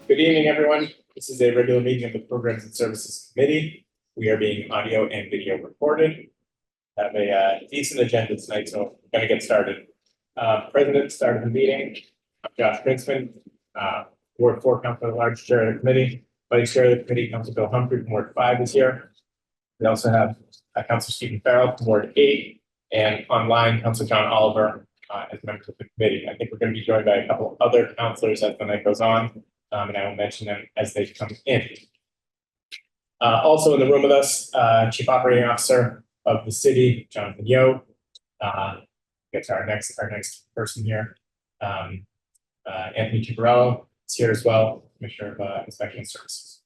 Good evening, everyone. This is a regular meeting of the Programs and Services Committee. We are being audio and video recorded. Have a decent agenda tonight, so I'm going to get started. President started the meeting. I'm Josh Brinsman, Ward 4 Council at Large, Chair of the Committee. Vice Chair of the Committee, Council Bill Humphrey from Ward 5 is here. We also have Council Stephen Farrell from Ward 8, and online, Council John Oliver as members of the committee. I think we're going to be joined by a couple of other councilors as the night goes on, and I will mention them as they come in. Also in the room with us, Chief Operating Officer of the city, Jonathan Yo. Get to our next person here. Anthony Chibarello is here as well, Commissioner of Inspection Services.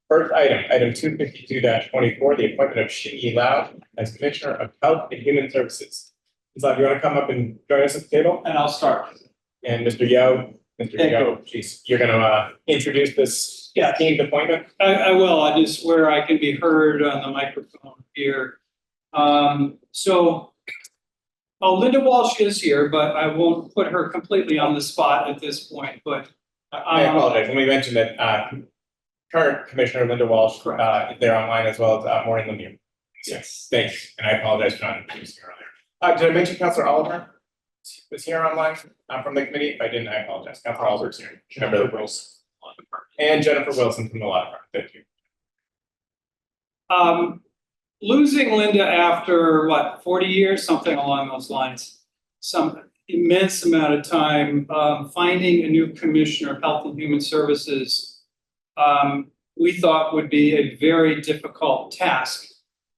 First item 252-24, the appointment of Shin-Yi Lau as Commissioner of Health and Human Services. Lau, you want to come up and join us at the table? And I'll start. And Mr. Yo, geez, you're going to introduce this teamed appointment? I will. I just where I can be heard on the microphone here. Linda Walsh is here, but I won't put her completely on the spot at this point. But I apologize. Let me mention that current Commissioner Linda Walsh, they're online as well as Maureen Lemieux. Yes, thanks. And I apologize for not introducing her earlier. Did I mention Councilor Oliver was here online from the committee? If I didn't, I apologize. Councilor Oliver's here. Remember the rules. And Jennifer Wilson from the law department. Thank you. Losing Linda after 40 years, something along those lines, some immense amount of time, finding a new commissioner of health and human services, we thought would be a very difficult task.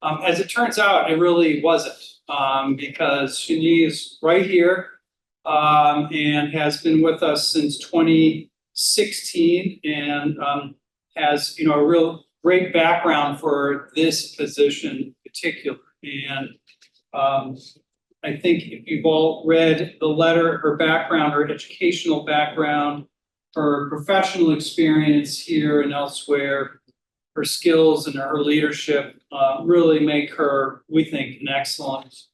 As it turns out, it really wasn't, because Shin-Yi is right here and has been with us since 2016 and has a real great background for this position in particular. And I think if you've all read the letter, her background, her educational background, her professional experience here and elsewhere, her skills and her leadership really make her, we think,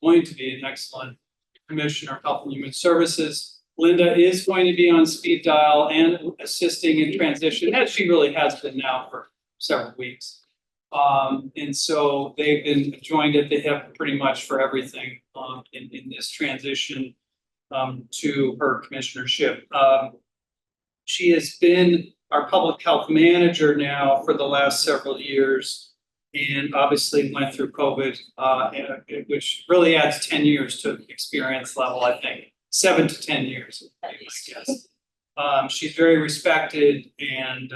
going to be an excellent Commissioner of Health and Human Services. Linda is going to be on speed dial and assisting in transition, as she really has been now for several weeks. And so they've been joined at the hip pretty much for everything in this transition to her commissionership. She has been our public health manager now for the last several years, and obviously went through COVID, which really adds 10 years to experience level, I think. 7 to 10 years, I guess. She's very respected and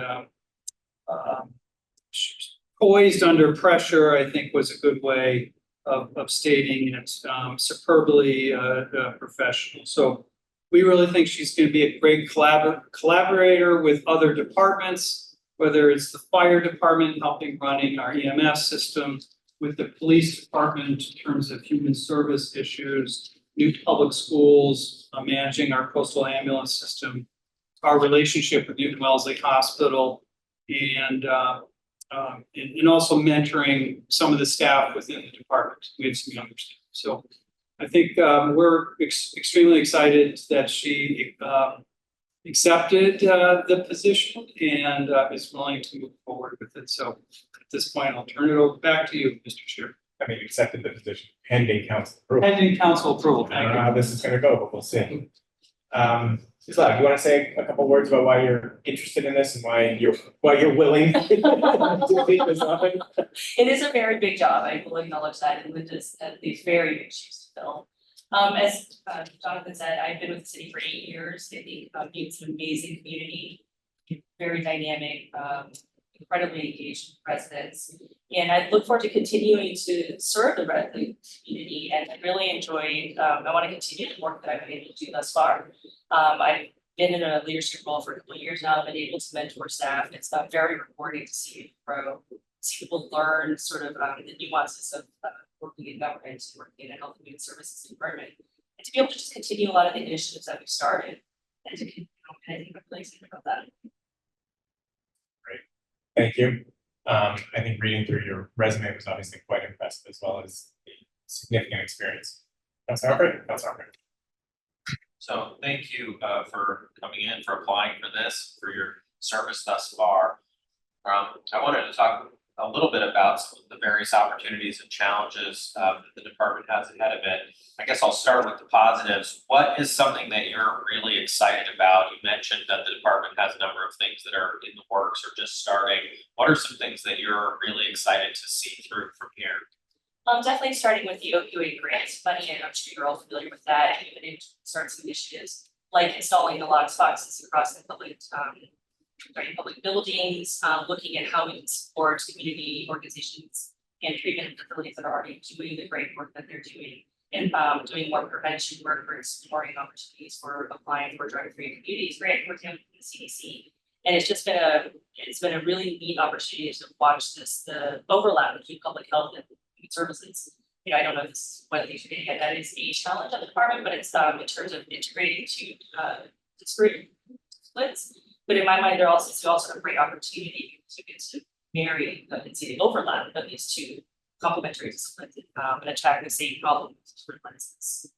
poised under pressure, I think was a good way of stating it, superbly professional. So we really think she's going to be a great collaborator with other departments, whether it's the fire department helping running our EMS system, with the police department in terms of human service issues, new public schools, managing our coastal ambulance system, our relationship with Newton Wellesley Hospital, and also mentoring some of the staff within the department. We have some younger staff. So I think we're extremely excited that she accepted the position and is willing to move forward with it. So at this point, I'll turn it back to you, Mr. Chair. I mean, accepted the position pending council approval. Pending council approval. I don't know how this is going to go, but we'll see. Lau, do you want to say a couple words about why you're interested in this and why you're willing to take this on? It is a very big job. I will acknowledge that, and Linda's these very big shoes to fill. As Jonathan said, I've been with the city for 8 years. I think it's an amazing community, very dynamic, incredibly engaged residents, and I look forward to continuing to serve the community. And I really enjoyed. I want to continue the work that I've been able to do thus far. I've been in a leadership role for a couple of years now. I've been able to mentor staff. It's very rewarding to see it grow, see people learn sort of the nuances of working in government, working in a health and human services environment, and to be able to just continue a lot of the initiatives that we've started, and to I think I'm really excited about that. Great, thank you. I think reading through your resume was obviously quite impressive, as well as the significant experience. Councilor Humphrey. So thank you for coming in, for applying for this, for your service thus far. I wanted to talk a little bit about some of the various opportunities and challenges that the department has ahead of it. I guess I'll start with the positives. What is something that you're really excited about? You mentioned that the department has a number of things that are in the works or just starting. What are some things that you're really excited to see through from here? Definitely starting with the opioid grant money, and I'm sure you're all familiar with that, and even in starting some initiatives like installing the lock boxes across the public buildings, looking at how we can support community organizations and treatment facilities that are already doing the great work that they're doing, and doing more prevention work for exploring opportunities for applying for drug-free communities grant working with the CDC. And it's just been a really neat opportunity to watch the overlap between public health and human services. You know, I don't know if this is one of the things you're getting at, that is a challenge of the department, but it's in terms of integrating two disparate splits. But in my mind, there also is also a great opportunity to get to marry and see the overlap of these two complementary disciplines and attack the same problem with lenses.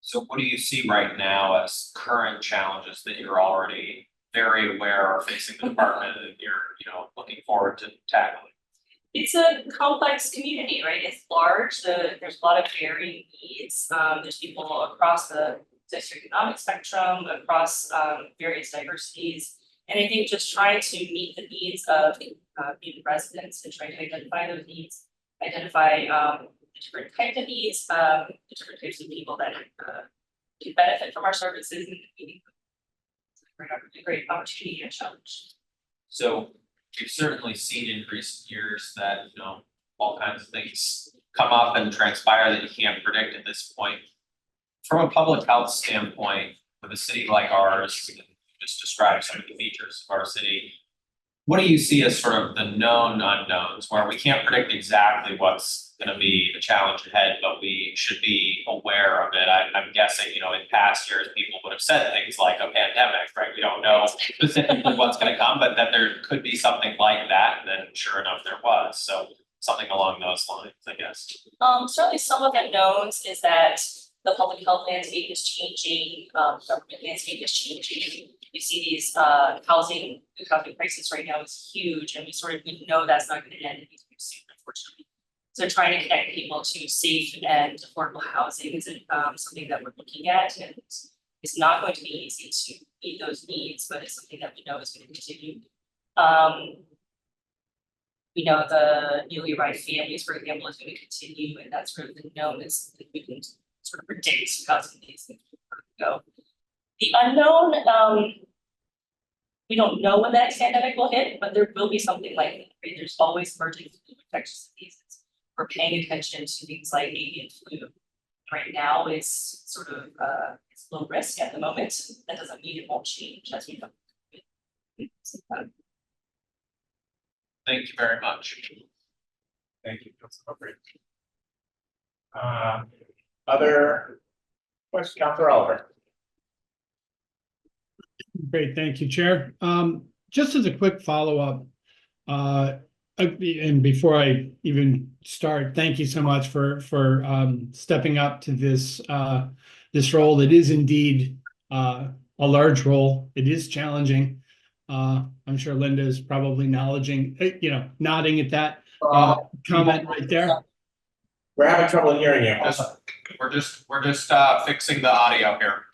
So what do you see right now as current challenges that you're already very aware are facing the department and you're, looking forward to tackling? It's a complex community, right? It's large. There's a lot of varying needs. There's people across the socioeconomic spectrum, across various diversities. And I think just trying to meet the needs of the residents and trying to identify those needs, identify the different types of needs, the different types of people that can benefit from our services, and a great opportunity and challenge. So we've certainly seen in recent years that, all kinds of things come up and transpire that you can't predict at this point. From a public health standpoint, with a city like ours, just describe some of the features of our city. What do you see as sort of the known unknowns where we can't predict exactly what's going to be the challenge ahead, but we should be aware of it? I'm guessing, in past years, people would have said things like a pandemic, right? We don't know specifically what's going to come, but that there could be something like that. And then sure enough, there was. So something along those lines, I guess. Certainly some of the knowns is that the public health landscape is changing, government landscape is changing. You see these housing crisis right now is huge, and we know that's not going to end anytime soon, unfortunately. So trying to connect people to safe and affordable housing is something that we're looking at, and it's not going to be easy to meet those needs, but it's something that we know is going to continue. We know the newly arrived families, for example, is going to continue, and that's sort of the known is that we can sort of predict how some of these things will go. The unknown, we don't know when that pandemic will hit, but there will be something like that. Right? There's always emerging infectious diseases. We're paying attention to things like avian flu. Right now, it's sort of it's low risk at the moment. That doesn't mean it won't change as we go. Thank you very much. Thank you, Councilor Hubbard. Other questions, Councilor Oliver? Great, thank you, Chair. Just as a quick follow-up, and before I even start, thank you so much for stepping up to this this role. It is indeed a large role. It is challenging. I'm sure Linda is probably nodding at that comment right there. We're having trouble hearing you. We're just fixing the audio here.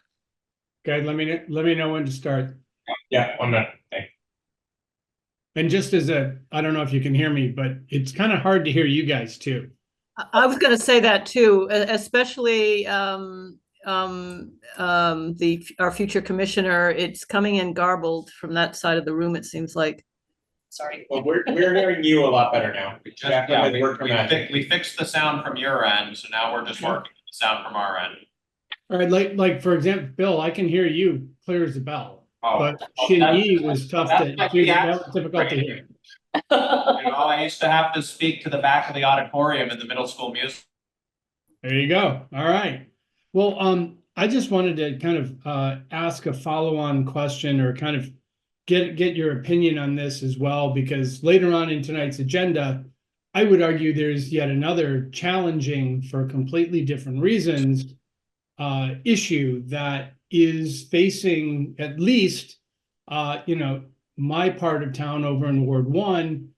Okay, let me know when to start. Yeah, 1 minute. Thanks. And just as I don't know if you can hear me, but it's kind of hard to hear you guys too. I was going to say that too, especially our future commissioner. It's coming in garbled from that side of the room, it seems like. Sorry. Well, we're hearing you a lot better now. We fixed the sound from your end, so now we're just working with the sound from our end. All right, like for example, Bill, I can hear you clear as a bell, but that Shin-Yi was tough to might hear. be That was difficult to hear. I used to have to speak to the back of the auditorium in the middle school music. There you go. All right. Well, I just wanted to kind of ask a follow-on question or kind of get your opinion on this as well, because later on in tonight's agenda, I would argue there's yet another challenging for completely different reasons issue that is facing at least, my part of town over in Ward 1.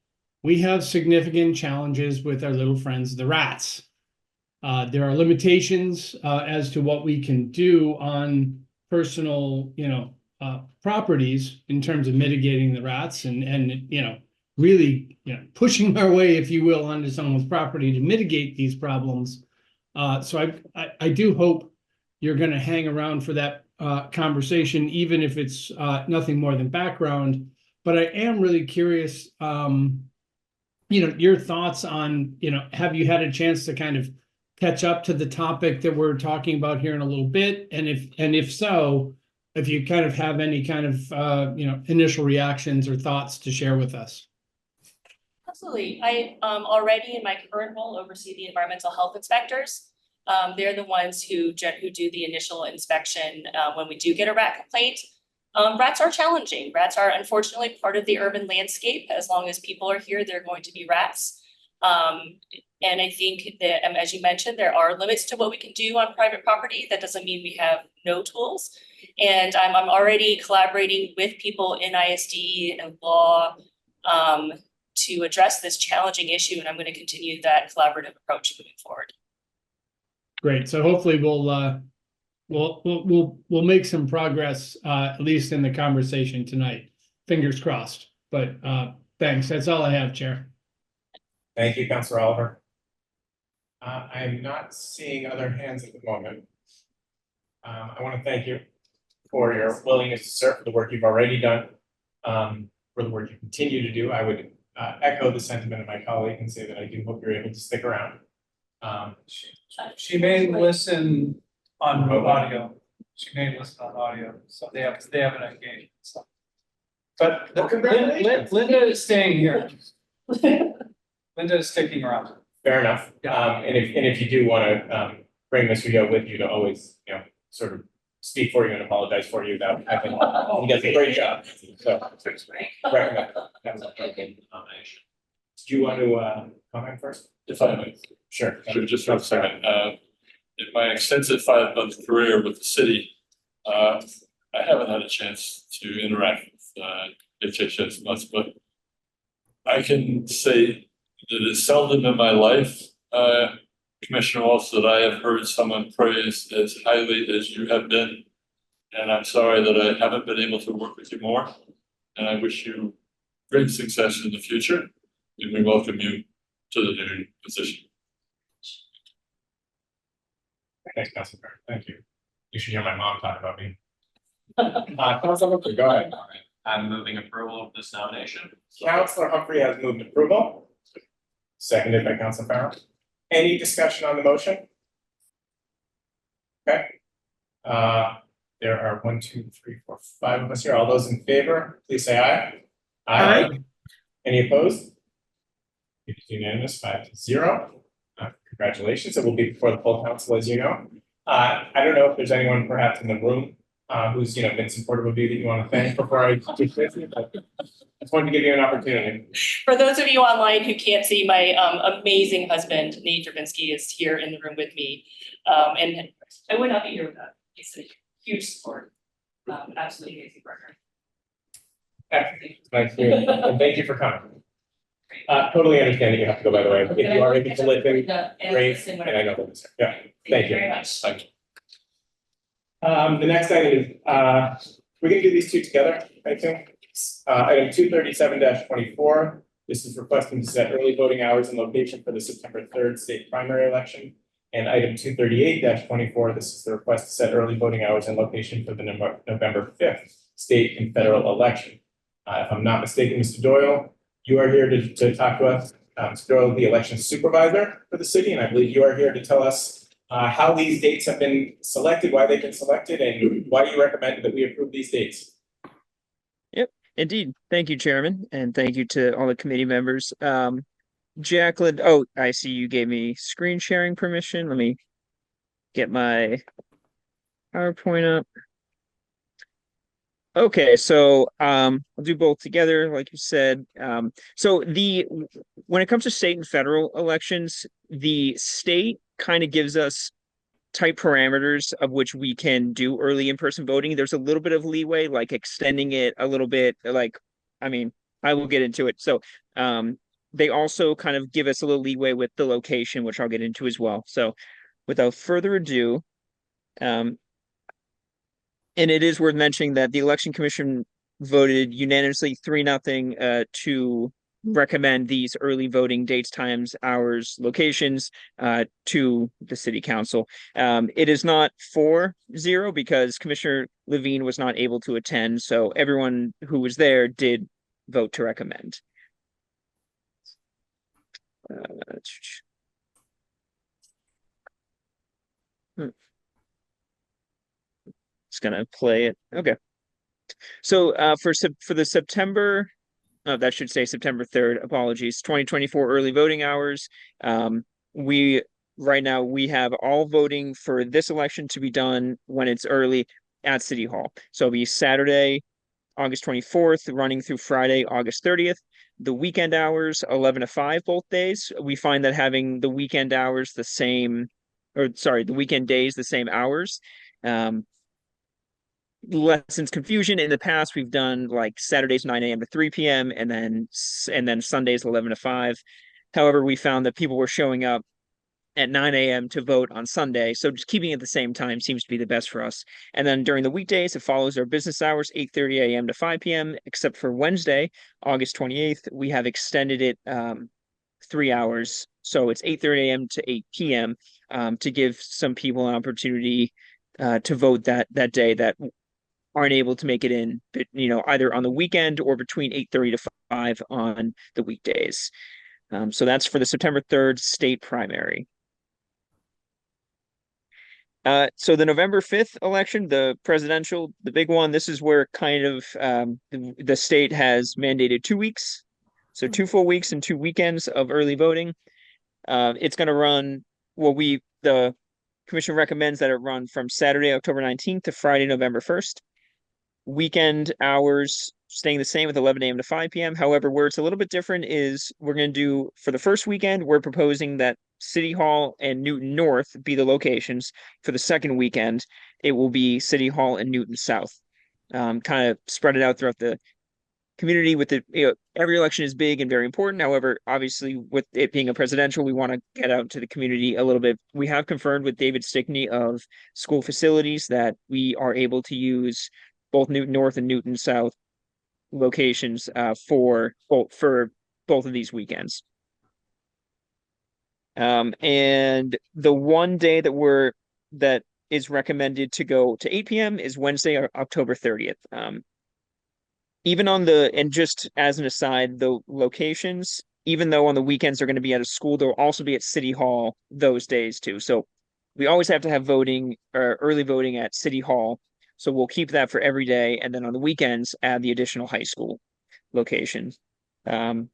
We have significant challenges with our little friends, the rats. There are limitations as to what we can do on personal, properties in terms of mitigating the rats and really, pushing our way, if you will, onto someone's property to mitigate these problems. So I do hope you're going to hang around for that conversation, even if it's nothing more than background. But I am really curious, your thoughts on, have you had a chance to kind of catch up to the topic that we're talking about here in a little bit? And if so, if you kind of have any kind of, initial reactions or thoughts to share with us. Absolutely. I already in my current role oversee the environmental health inspectors. They're the ones who do the initial inspection when we do get a rat complaint. Rats are challenging. Rats are unfortunately part of the urban landscape. As long as people are here, they're going to be rats. And I think that, as you mentioned, there are limits to what we can do on private property. That doesn't mean we have no tools. And I'm already collaborating with people in ISD and law to address this challenging issue. And I'm going to continue that collaborative approach moving forward. Great. So hopefully we'll make some progress, at least in the conversation tonight. Fingers crossed. But thanks. That's all I have, Chair. Thank you, Councilor Oliver. I am not seeing other hands at the moment. I want to thank you for your willingness to serve, for the work you've already done, for the work you continue to do. I would echo the sentiment of my colleague and say that I do hope you're able to stick around. She may listen on audio. She may listen on audio, so they have an engagement. So. But Well, congratulations. Linda is staying here. Linda is sticking around. Fair enough. Yeah. And if you do want to bring Mr. Yo with you to always, sort of speak for you and apologize for you, that I think he does a great job. So recommend. That's a good nomination. Do you want to comment first? If I may, Sure. sure, just for a second. In my extensive 5-month career with the city, I haven't had a chance to interact with HHS much, but I can say that it's seldom in my life, Commissioner Walsh, that I have heard someone praised as highly as you have been. And I'm sorry that I haven't been able to work with you more. And I wish you great success in the future. And we welcome you to the new position. Thanks, Councilor. Thank you. You should hear my mom talk about me. Councilor Humphrey, go ahead. All right, I'm moving approval of this nomination. Councilor Humphrey has moved approval. Seconded by Councilor Farrell. Any discussion on the motion? Okay. There are 1, 2, 3, 4, 5 of us here. All those in favor, please say aye. Aye. Any opposed? It is unanimous, 5-0. Congratulations. It will be before the full council, as you know. I don't know if there's anyone perhaps in the room who's been supportive of you that you want to thank before I do this, but I just wanted to give you an opportunity. For those of you online who can't see, my amazing husband, Nate Drabinsky, is here in the room with me. And I would not be here without him. He's a huge support. Absolutely amazing partner. Nice to hear. And thank you for coming. Totally understand that you have to go, by the way. If you are able to listen, great, and I know that. Yeah, thank you. Very much. Thank you. The next item is, we're gonna do these two together, I think. Item 237-24, this is requesting to set early voting hours and location for the September 3rd state primary election. And item 238-24, this is the request to set early voting hours and location for the November 5th state and federal election. If I'm not mistaken, Mr. Doyle, you are here to talk to us. Mr. Doyle, the election supervisor for the city, and I believe you are here to tell us how these dates have been selected, why they've been selected, and why you recommend that we approve these dates. Yep, indeed. Thank you, Chairman, and thank you to all the committee members. Jacqueline, oh, I see you gave me screen sharing permission. Let me get my PowerPoint up. Okay, so I'll do both together, like you said. So when it comes to state and federal elections, the state kind of gives us tight parameters of which we can do early in-person voting. There's a little bit of leeway, like extending it a little bit, I mean, I will get into it. So they also kind of give us a little leeway with the location, which I'll get into as well. So without further ado, and it is worth mentioning that the Election Commission voted unanimously 3-0 to recommend these early voting dates, times, hours, locations to the city council. It is not 4-0 because Commissioner Levine was not able to attend, so everyone who was there did vote to recommend. Just gonna play it. Okay. So for the September, oh, that should say September 3rd, apologies, 2024 early voting hours. We right now we have all voting for this election to be done when it's early at City Hall. So it'll be Saturday, August 24th, running through Friday, August 30th. The weekend hours, 11 to 5 both days. We find that having the weekend hours the same, or sorry, the weekend days the same hours. Lessens confusion. In the past, we've done like Saturdays 9 a.m. to 3 p.m. and then Sundays 11 to 5. However, we found that people were showing up at 9 a.m. to vote on Sunday, so just keeping it the same time seems to be the best for us. And then during the weekdays, it follows our business hours, 8:30 a.m. to 5 p.m. Except for Wednesday, August 28th, we have extended it 3 hours, so it's 8:30 a.m. to 8 p.m. To give some people an opportunity to vote that day that aren't able to make it in, either on the weekend or between 8:30 to 5 on the weekdays. So that's for the September 3rd state primary. So the November 5th election, the presidential, the big one, this is where kind of the state has mandated 2 weeks. So 2 full weeks and 2 weekends of early voting. It's going to run, the commission recommends that it run from Saturday, October 19th to Friday, November 1st. Weekend hours staying the same with 11 a.m. to 5 p.m. However, where it's a little bit different is we're going to do, for the first weekend, we're proposing that City Hall and Newton North be the locations. For the second weekend, it will be City Hall and Newton South. Kind of spread it out throughout the community with every election is big and very important. However, obviously with it being a presidential, we want to get out to the community a little bit. We have confirmed with David Stickney of School Facilities that we are able to use both Newton North and Newton South locations for both of these weekends. And the one day that is recommended to go to 8 p.m. is Wednesday, October 30th. And just as an aside, the locations, even though on the weekends they're going to be at a school, they'll also be at City Hall those days too. So we always have to have voting or early voting at City Hall. So we'll keep that for every day. And then on the weekends, add the additional high school location. But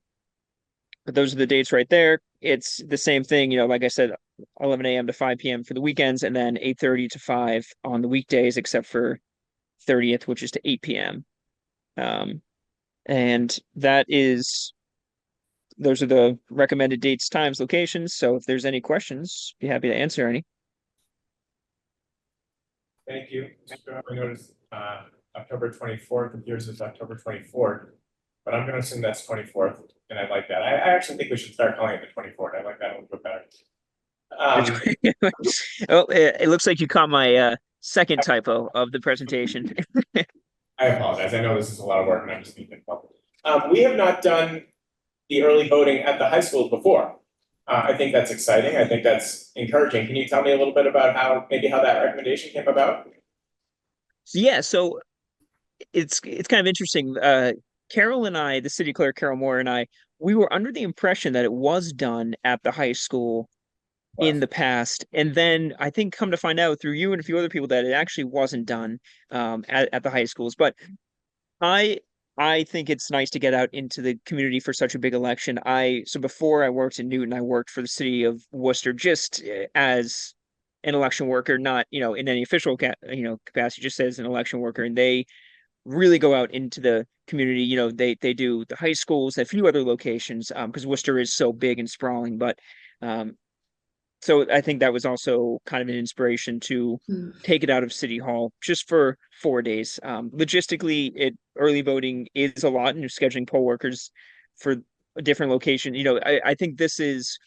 those are the dates right there. It's the same thing, like I said, 11 a.m. to 5 p.m. for the weekends, and then 8:30 to 5 on the weekdays, except for 30th, which is to 8 p.m. And those are the recommended dates, times, locations. So if there's any questions, be happy to answer any. Thank you. I noticed October 24th, and yours is October 24th, but I'm gonna assume that's 24th, and I like that. I actually think we should start calling it the 24th. I like that a little bit better. Oh, it looks like you caught my second typo of the presentation. I apologize. I know this is a lot of work and I'm just being difficult. We have not done the early voting at the high schools before. I think that's exciting. I think that's encouraging. Can you tell me a little bit about how that recommendation came about? Yeah, so it's kind of interesting. Carol and I, the city clerk, Carol Moore, and I, we were under the impression that it was done at the high school in the past. And then I think come to find out through you and a few other people that it actually wasn't done at the high schools. But I think it's nice to get out into the community for such a big election. So before I worked in Newton, I worked for the city of Worcester just as an election worker, not, in any official capacity, just as an election worker. And they really go out into the community. They do the high schools, a few other locations, because Worcester is so big and sprawling. But so I think that was also kind of an inspiration to Hmm. take it out of City Hall just for 4 days. Logistically, early voting is a lot, and you're scheduling poll workers for a different location. I think this is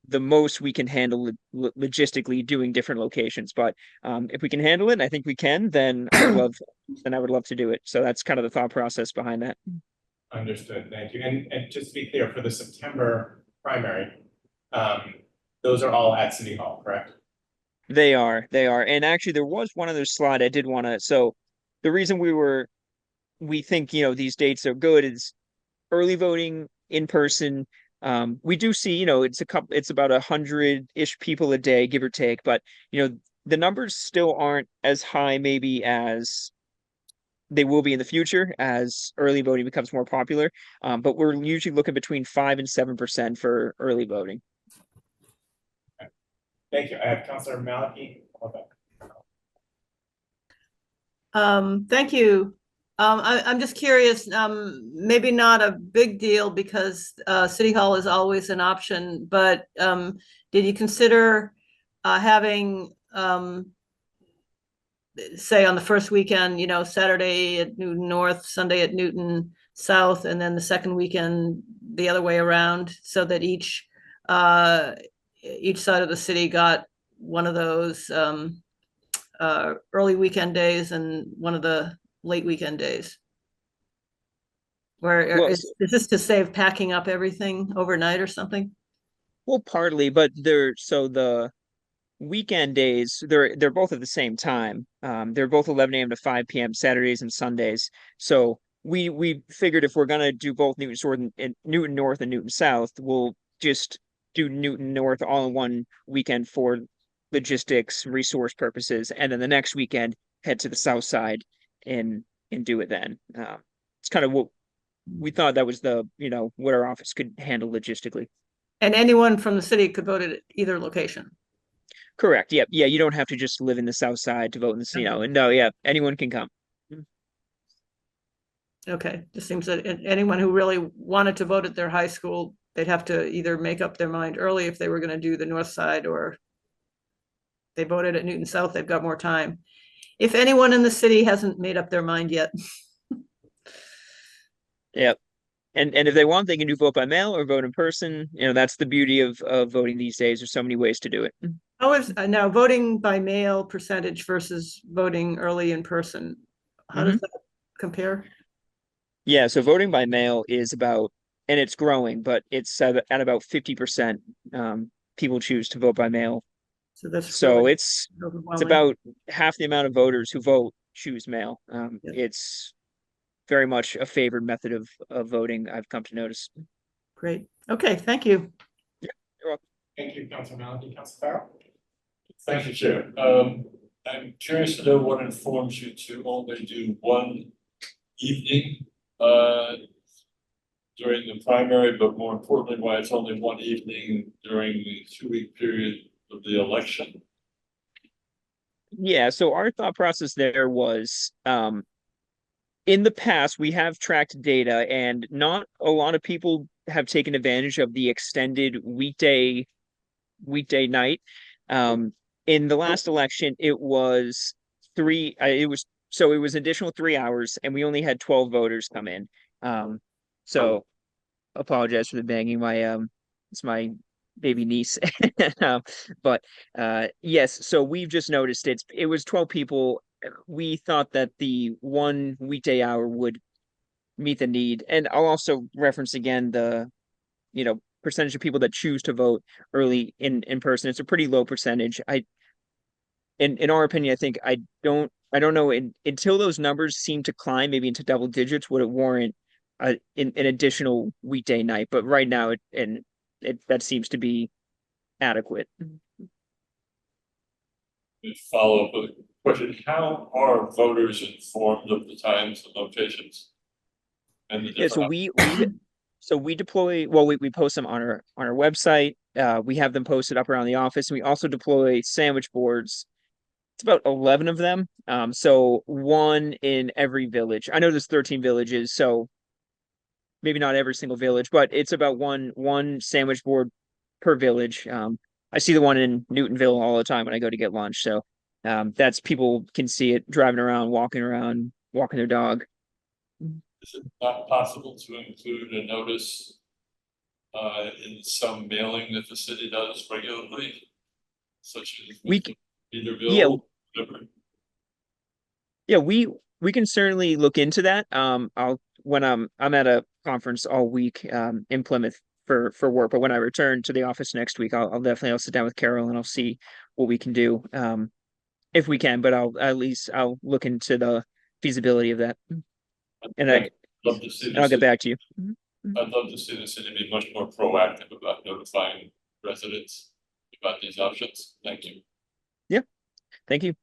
the most we can handle logistically doing different locations. But if we can handle it, I think we can, then I would love to do it. So that's kind of the thought process behind that. Understood, thank you. And just to be clear, for the September primary, those are all at City Hall, correct? They are. And actually there was one other slide I did want to, so the reason we think, these dates are good is early voting in person. We do see, it's about 100-ish people a day, give or take, but the numbers still aren't as high maybe as they will be in the future as early voting becomes more popular. But we're usually looking between 5 and 7% for early voting. Thank you. I have Councilor Maliki. Thank you. I'm just curious, maybe not a big deal because City Hall is always an option, but did you consider having, say on the first weekend, Saturday at Newton North, Sunday at Newton South, and then the second weekend the other way around, so that each side of the city got one of those early weekend days and one of the late weekend days? Where Well, is this to save packing up everything overnight or something? Well, partly, but so the weekend days, they're both at the same time. They're both 11 a.m. to 5 p.m. Saturdays and Sundays. So we figured if we're gonna do both Newton North and Newton South, we'll just do Newton North all in one weekend for logistics, resource purposes, and then the next weekend head to the South Side and do it then. It's kind of what we thought that was what our office could handle logistically. And anyone from the city could vote at either location? Correct. Yep. Yeah. You don't have to just live in the South Side to vote in the, and no, yeah, anyone can come. Okay, just seems that anyone who really wanted to vote at their high school, they'd have to either make up their mind early if they were going to do the North Side, or they voted at Newton South, they've got more time. If anyone in the city hasn't made up their mind yet. Yep. And if they want, they can do vote by mail or vote in person. That's the beauty of voting these days. There's so many ways to do it. How is now voting by mail percentage versus voting early in person? How does that compare? Yeah, so voting by mail is about, and it's growing, but it's at about 50%. People choose to vote by mail. So it's about half the amount of voters who vote choose mail. It's very much a favored method of voting, I've come to notice. Great. Okay, thank you. Yeah, you're welcome. Thank you, Councilor Maliki. Councilor Farrell? Thank you, Chair. I'm curious to know what informs you to only do one evening during the primary, but more importantly, why it's only one evening during the 2-week period of the election? Yeah, so our thought process there was in the past, we have tracked data, and not a lot of people have taken advantage of the extended weekday night. In the last election, it was additional 3 hours, and we only had 12 voters come in. So apologize for the banging. It's my baby niece. But yes, so we've just noticed it was 12 people. We thought that the one weekday hour would meet the need. And I'll also reference again the, percentage of people that choose to vote early in person. It's a pretty low percentage. In our opinion, I think I don't know until those numbers seem to climb maybe into double digits, would it warrant an additional weekday night? But right now that seems to be adequate. Follow up with a question: how are voters informed of the times and locations? And the we deploy. Well, we post them on our website. We have them posted up around the office, and we also deploy sandwich boards. It's about 11 of them. So one in every village. I know there's 13 villages, so maybe not every single village, but it's about one sandwich board per village. I see the one in Newtonville all the time when I go to get lunch. So that's people can see it driving around, walking their dog. Is it not possible to include a notice in some mailing that the city does regularly? Such as We either Yeah, bill, whatever. yeah, we can certainly look into that. I'll when I'm at a conference all week in Plymouth for work, but when I return to the office next week, I'll sit down with Carol and I'll see what we can do if we can. But I'll look into the feasibility of that, and I'd love to see the I'll get city, back to you. I'd love to see the city be much more proactive about notifying residents about these options. Thank you. Thank you.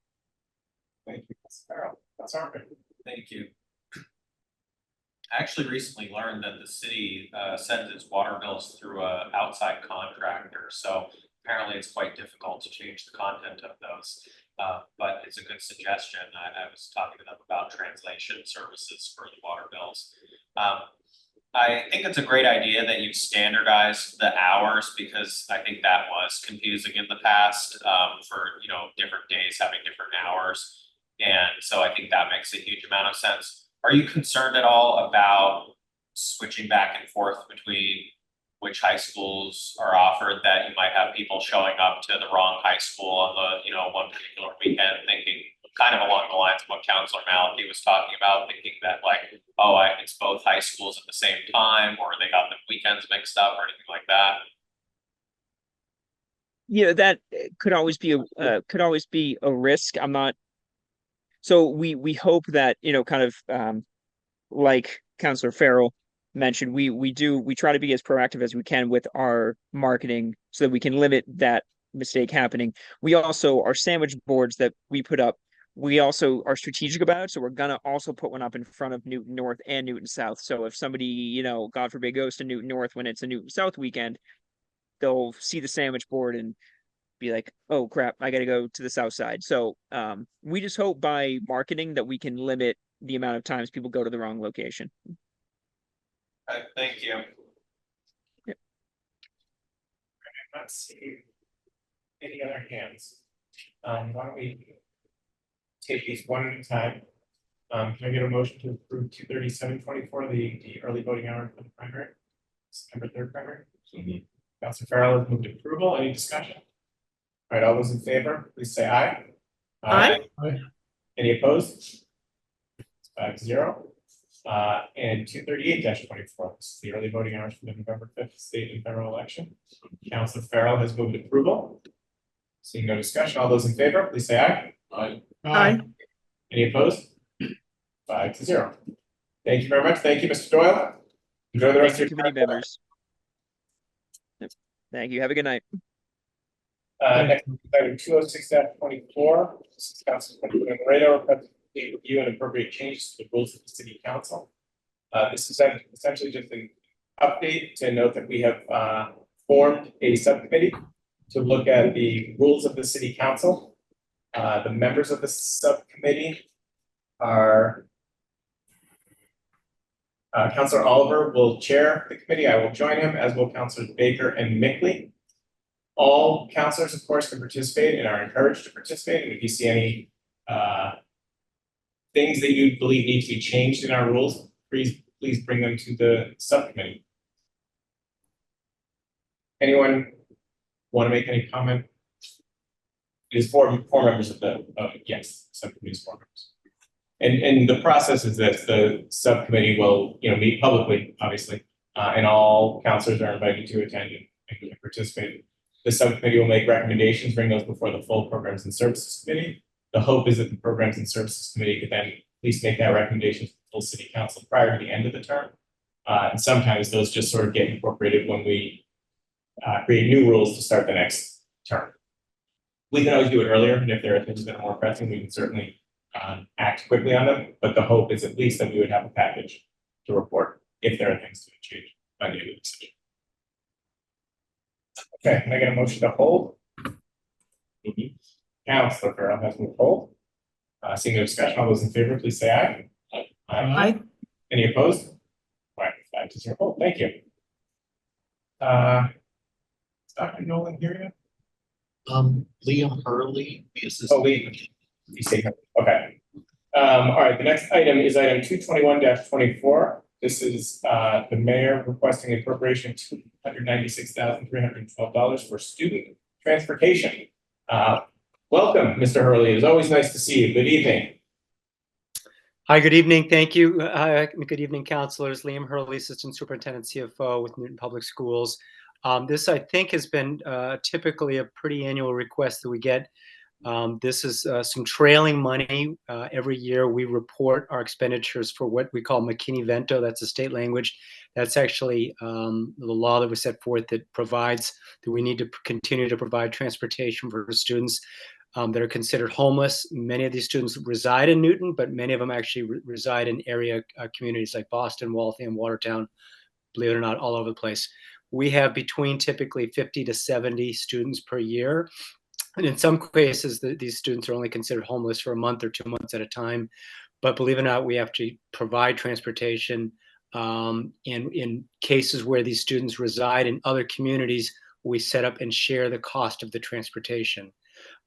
Thank you, Ms. Farrell. That's all right. Thank you. I actually recently learned that the city sends its water bills through a outside contractor, so apparently it's quite difficult to change the content of those. But it's a good suggestion. I was talking to them about translation services for the water bills. I think it's a great idea that you've standardized the hours, because I think that was confusing in the past for, you know, different days having different hours. And so I think that makes a huge amount of sense. Are you concerned at all about switching back and forth between which high schools are offered, that you might have people showing up to the wrong high school on the, you know, one particular weekend, thinking kind of along the lines of what Counselor Malachi was talking about, thinking that like, oh, it's both high schools at the same time, or they got the weekends mixed up or anything like that? Yeah, that could always be a risk. I'm not. So we hope that, you know, kind of like Counselor Farrell mentioned, we try to be as proactive as we can with our marketing so that we can limit that mistake happening. We also, our sandwich boards that we put up, we also are strategic about it. So we're gonna also put one up in front of Newton North and Newton South. So if somebody, you know, God forbid, goes to Newton North when it's a Newton South weekend, they'll see the sandwich board and be like, oh crap, I gotta go to the south side. So we just hope by marketing that we can limit the amount of times people go to the wrong location. Thank you. Let's see. Any other hands? Why don't we take these one at a time? Can I get a motion to approve 23724, the early voting hour for the primary, September 3rd primary? Councilor Farrell has moved approval. Any discussion? All right, all those in favor, please say aye. Aye. Any opposed? 5-0. And 238-24, this is the early voting hours for the November 5th state and federal election. Councilor Farrell has moved approval. Seeing no discussion, all those in favor, please say aye. Aye. Aye. Any opposed? 5-0. Thank you very much. Thank you, Mr. Doyle. Enjoy the rest of Thank your you, committee members. Yep. Thank you. Have a good night. Next, item 206-24. This is Council Laredo, review and appropriate changes to the rules of the city council. This is essentially just an update to note that we have formed a subcommittee to look at the rules of the city council. The members of the subcommittee are Councilor Oliver will chair the committee. I will join him, as will Councilors Baker and Mickley. All councilors, of course, can participate and are encouraged to participate. And if you see any things that you believe need to be changed in our rules, please bring them to the subcommittee. Anyone want to make any comment? It is four members of the yes, subcommittee's 4 members. And the process is this: the subcommittee will, you know, meet publicly, obviously, and all councilors are invited to attend and participate. The subcommittee will make recommendations, bring those before the full Programs and Services Committee. The hope is that the Programs and Services Committee could then at least make that recommendation to the full City Council prior to the end of the term. And sometimes those just sort of get incorporated when we create new rules to start the next term. We can always do it earlier, and if there are things that are more pressing, we can certainly act quickly on them. But the hope is at least that we would have a package to report if there are things to change by the end of the session. Okay, can I get a motion to hold? Councilor Farrell has moved hold. Seeing no discussion, all those in favor, please say aye. Aye. Any opposed? All right, 5-0 hold. Thank you. Is Dr. Nolan here yet? Liam Hurley, the Oh, assistant. Lee. You say, okay. All right, the next item is item 221-24. This is the mayor requesting appropriation $296,312 for student transportation. Welcome, Mr. Hurley. It's always nice to see you. Good evening. Hi, good evening. Thank you. Good evening, counselors. Liam Hurley, Assistant Superintendent CFO with Newton Public Schools. This, I think, has been typically a pretty annual request that we get. This is some trailing money. Every year we report our expenditures for what we call McKinney-Vento. That's a state language. That's actually the law that was set forth that provides that we need to continue to provide transportation for students that are considered homeless. Many of these students reside in Newton, but many of them actually reside in area communities like Boston, Waltham, Watertown, believe it or not, all over the place. We have between typically 50 to 70 students per year. And in some cases, these students are only considered homeless for a month or 2 months at a time. But believe it or not, we have to provide transportation. In cases where these students reside in other communities, we set up and share the cost of the transportation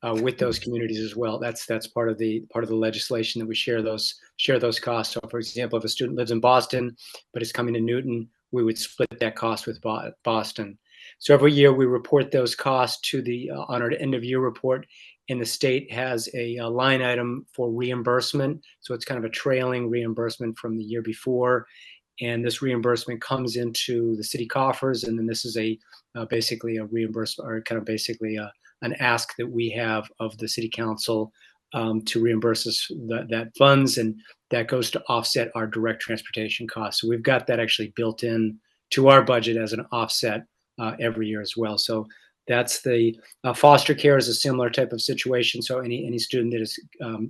with those communities as well. That's part of the legislation that we share those costs. So, for example, if a student lives in Boston but is coming to Newton, we would split that cost with Boston. So every year we report those costs to the on our end of year report, and the state has a line item for reimbursement. So it's kind of a trailing reimbursement from the year before, and this reimbursement comes into the city coffers, and then this is basically a reimbursement, or kind of basically an ask that we have of the city council to reimburse us that funds, and that goes to offset our direct transportation costs. So we've got that actually built in to our budget as an offset every year as well. So that's the foster care is a similar type of situation. So any student that is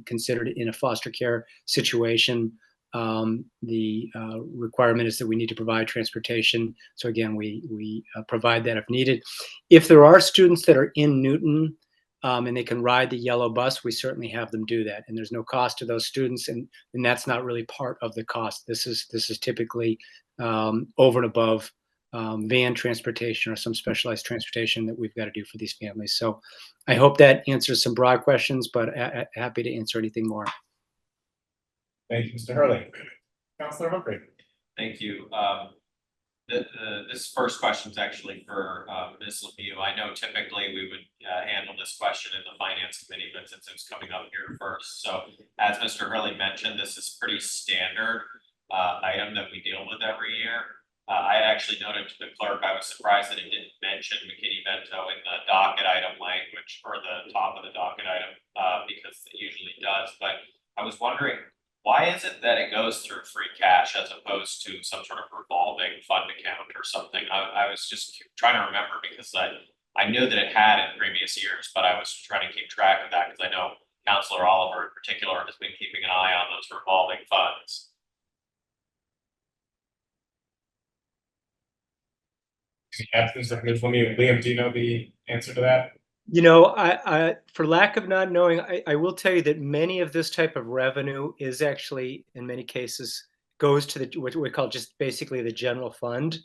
considered in a foster care situation, the requirement is that we need to provide transportation. So again, we provide that if needed. If there are students that are in Newton and they can ride the yellow bus, we certainly have them do that. And there's no cost to those students, and that's not really part of the cost. This is typically over and above van transportation or some specialized transportation that we've got to do for these families. So I hope that answers some broad questions, but happy to answer anything more. Thank you, Mr. Hurley. Counselor Humphrey. Thank you. This first question is actually for Ms. Lemieux. I know typically we would handle this question in the finance committee, but since it's coming up here first. So as Mr. Hurley mentioned, this is pretty standard item that we deal with every year. I actually noted to the clerk, I was surprised that it didn't mention McKinney-Vento in the docket item language or the top of the docket item because it usually does. But I was wondering, why is it that it goes through free cash as opposed to some sort of revolving fund account or something? I was just trying to remember because I knew that it had in previous years, but I was trying to keep track of that because I know Councilor Oliver in particular has been keeping an eye on those revolving funds. In the absence of Ms. Lemieux, Liam, do you know the answer to that? You know, I for lack of not knowing, I will tell you that many of this type of revenue is actually, in many cases, goes to what we call just basically the general fund.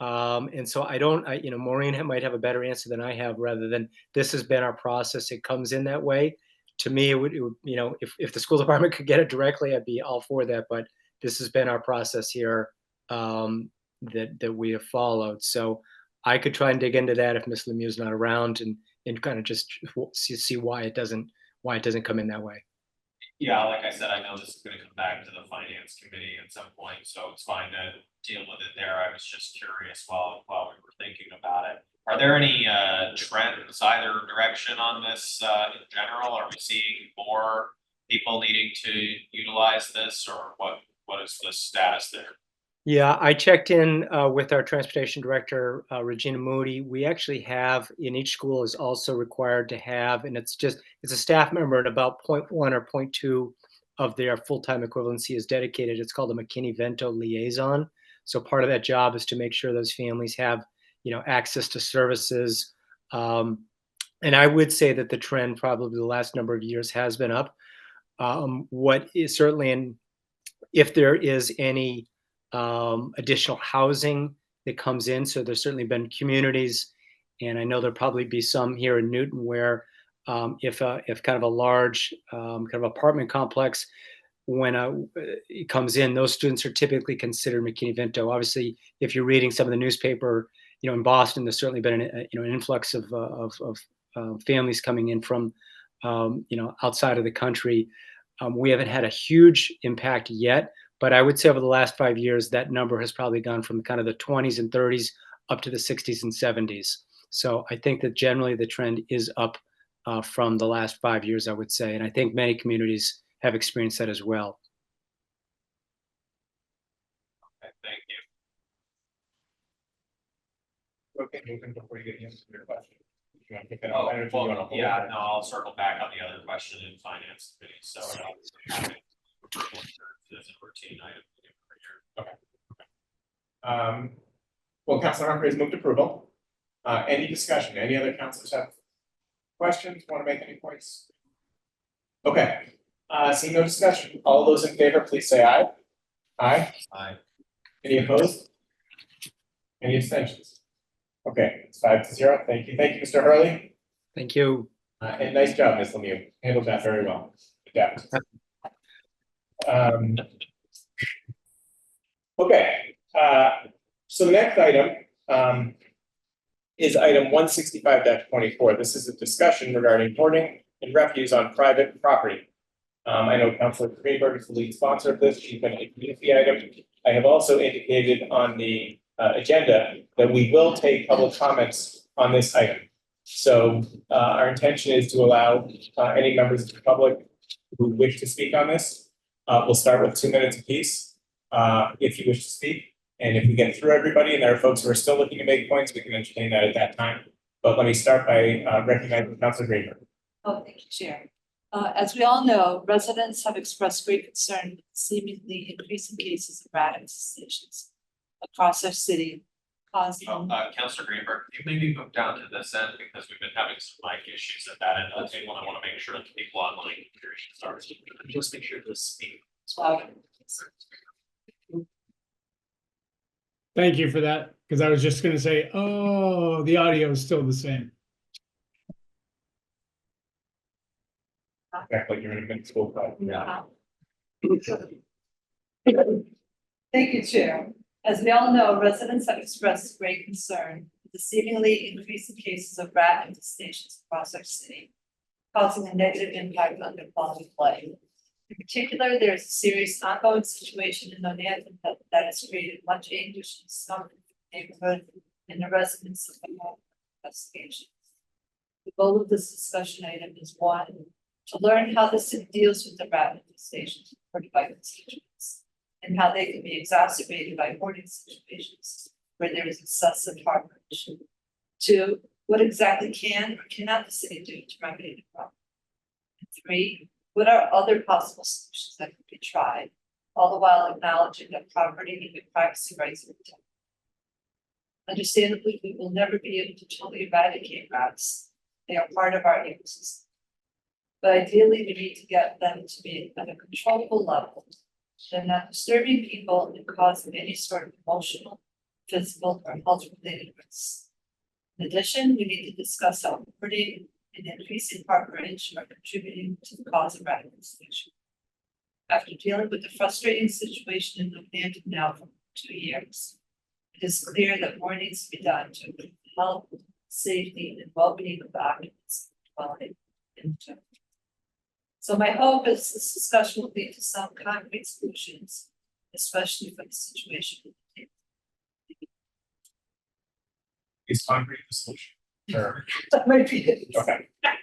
And so Maureen might have a better answer than I have, rather than this has been our process. It comes in that way. To me, it would if the school department could get it directly, I'd be all for that. But this has been our process here that we have followed. So I could try and dig into that if Ms. Lemieux is not around and kind of just see why it doesn't come in that way. Yeah, like I said, I know this is going to come back to the finance committee at some point, so it's fine to deal with it there. I was just curious while we were thinking about it. Are there any trends either direction on this in general? Are we seeing more people needing to utilize this, or what is the status there? Yeah, I checked in with our transportation director, Regina Moody. We actually have, in each school is also required to have, and it's a staff member, and about 0.1 or 0.2 of their full-time equivalency is dedicated. It's called a McKinney-Vento liaison. So part of that job is to make sure those families have, access to services. And I would say that the trend probably the last number of years has been up. What is certainly, if there is any additional housing that comes in. So there's certainly been communities And I know there'll probably be some here in Newton where if kind of a large kind of apartment complex, when it comes in, those students are typically considered McKinney-Vento. Obviously, if you're reading some of the newspaper, in Boston, there's certainly been an influx of families coming in from outside of the country. We haven't had a huge impact yet, but I would say over the last 5 years, that number has probably gone from kind of the 20s and 30s up to the 60s and 70s. So I think that generally the trend is up from the last 5 years, I would say. And I think many communities have experienced that as well. Okay, thank you. Okay, moving before you get into your question. You want to pick that up? Oh, Energy, you wanna well, hold yeah, it? no, I'll circle back on the other question in finance committee, so. It's a routine item. Well, Councilor Humphries moved approval. Any discussion? Any other councilors have questions? Want to make any points? Okay, seeing no discussion, all those in favor, please say aye. Aye. Aye. Any opposed? Any abstentions? Okay, it's 5-0. Thank you. Thank you, Mr. Hurley. Thank you. And nice job, Ms. Lemieux. Handled that very well. Adept. Okay, so the next item is item 165-24. This is a discussion regarding hoarding and refuse on private property. I know Councilor Greenberg is the lead sponsor of this. She's going to introduce the item. I have also indicated on the agenda that we will take public comments on this item. So our intention is to allow any members of the public who wish to speak on this. We'll start with 2 minutes apiece if you wish to speak. And if we get through everybody and there are folks who are still looking to make points, we can entertain that at that time. But let me start by recognizing Councilor Greenberg. Oh, thank you, Chair. As we all know, residents have expressed great concern with seemingly increasing cases of rat infestations across our city, causing. Councilor Greenberg, can you maybe move down to this end because we've been having some mic issues at that end of the table. I want to make sure that the people online can hear you. Sorry. Just make sure to speak. Thank you for that, because I was just gonna say, oh, the audio is still the same. Act like you're in a good school class. Yeah. Thank you, Chair. As we all know, residents have expressed great concern with the seemingly increasing cases of rat infestations across our city, causing a negative impact on their quality of life. In particular, there is a serious ongoing situation in Northampton that has created much anguish in some neighborhood and the residents of the investigations. The goal of this discussion item is one, to learn how the city deals with the rat infestations reported by constituents and how they can be exacerbated by hoarding situations where there is excessive harborage. Two, what exactly can or cannot the city do to remedy the problem? And three, what are other possible solutions that could be tried, all the while acknowledging that property and privacy rights are protected? Understandably, we will never be able to totally eradicate rats. They are part of our ecosystem. But ideally, we need to get them to be at a controllable level. They're not disturbing people and causing any sort of emotional, physical, or health-related risks. In addition, we need to discuss how hoarding and increasing harborage are contributing to the cause of rat infestation. After dealing with the frustrating situation in Northampton now for 2 years, it is clear that more needs to be done to improve the health, safety, and well-being of the occupants dwelling in general. So my hope is this discussion will lead to some concrete solutions, especially for the situation. Is concrete the solution? Sure. That might be it. Okay. I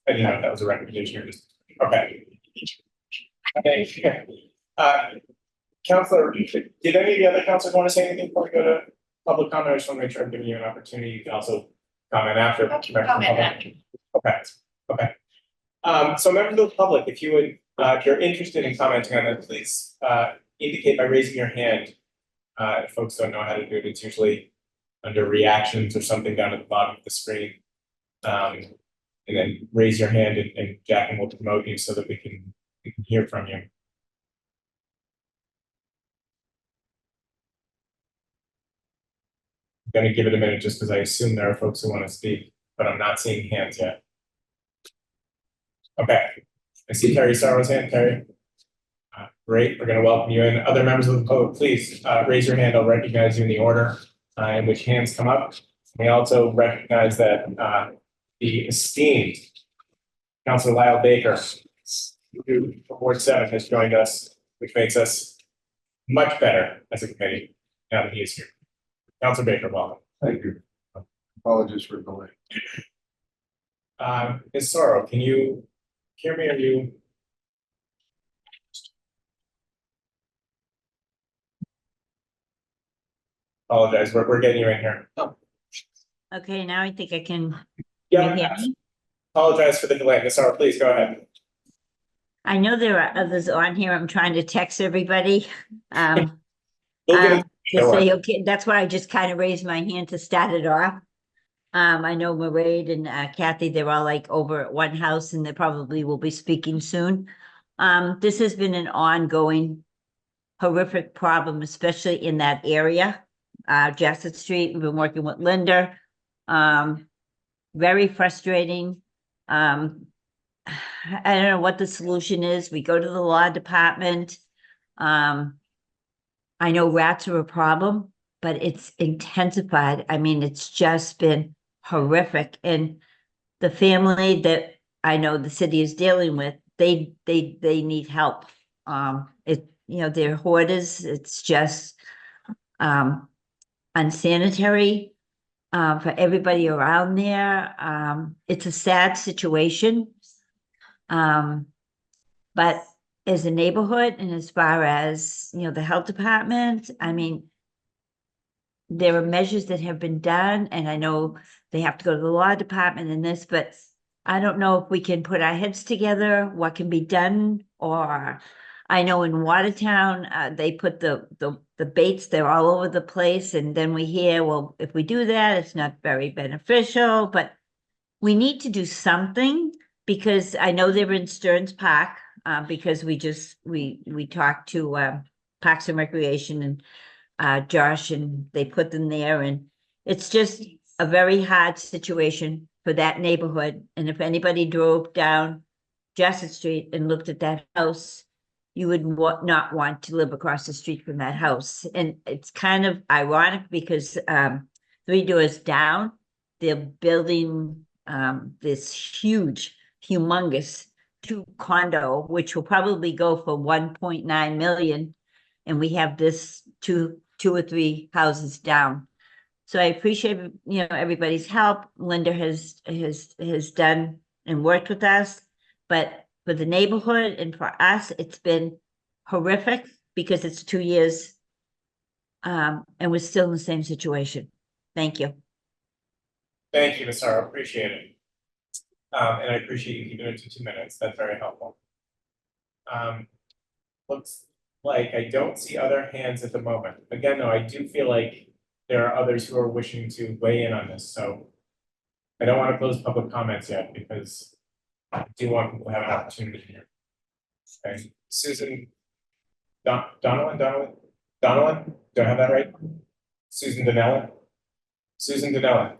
didn't know if that was a recommendation or just, okay. Okay. Counselor, did any of the other counselors want to say anything before we go to public comment? I just want to make sure I'm giving you an opportunity. You can also comment after. Okay, okay. So members of the public, if you would, if you're interested in commenting on that, please indicate by raising your hand. If folks don't know how to do it, it's usually under reactions or something down at the bottom of the screen. And then raise your hand and Jacqueline will promote you so that we can hear from you. Gonna give it a minute just because I assume there are folks who want to speak, but I'm not seeing hands yet. Okay, I see Terry Starrow's hand. Terry. Great, we're gonna welcome you in. Other members of the public, please raise your hand. I'll recognize you in the order in which hands come up. We also recognize that the esteemed Councilor Lyle Baker, who from Ward 7 has joined us, which makes us much better as a committee now that he is here. Councilor Baker, welcome. Thank you. Apologies for the delay. Ms. Sorrow, can you hear me? Are you? Apologize, we're getting you in here. Oh. Okay, now I think I can. Yeah, hear me? apologize for the delay. Ms. Sorrow, please go ahead. I know there are others on here. I'm trying to text everybody. We'll get it. To say, okay, that's why I just kind of raised my hand to start it off. I know Mairead and Kathy, they're all like over at one house and they probably will be speaking soon. This has been an ongoing horrific problem, especially in that area. Jackson Street, we've been working with Linda. Very frustrating. I don't know what the solution is. We go to the law department. I know rats are a problem, but it's intensified. I mean, it's just been horrific. And the family that I know the city is dealing with, they need help. They're hoarders. It's just unsanitary for everybody around there. It's a sad situation. But as a neighborhood and as far as, the health department, I mean, there are measures that have been done, and I know they have to go to the law department in this, but I don't know if we can put our heads together, what can be done, or I know in Watertown, they put the baits, they're all over the place, and then we hear, well, if we do that, it's not very beneficial, but we need to do something, because I know they're in Stearns Park, because we talked to Parks and Recreation and Josh, and they put them there, and it's just a very hard situation for that neighborhood. And if anybody drove down Jackson Street and looked at that house, you would not want to live across the street from that house. And it's kind of ironic because 3 doors down, they're building this humongous 2 condo, which will probably go for 1.9 million. And we have this two or 3 houses down. So I appreciate, everybody's help. Linda has done and worked with us, but for the neighborhood and for us, it's been horrific because it's 2 years and we're still in the same situation. Thank you. Thank you, Ms. Sorrow. Appreciate it. And I appreciate you keeping it to 2 minutes. That's very helpful. Looks like I don't see other hands at the moment. Again, though, I do feel like there are others who are wishing to weigh in on this. So I don't want to close public comments yet because I do want people to have an opportunity here. Okay, Susan Donnellan? Do I have that right? Susan Donnellan? Susan Donnellan.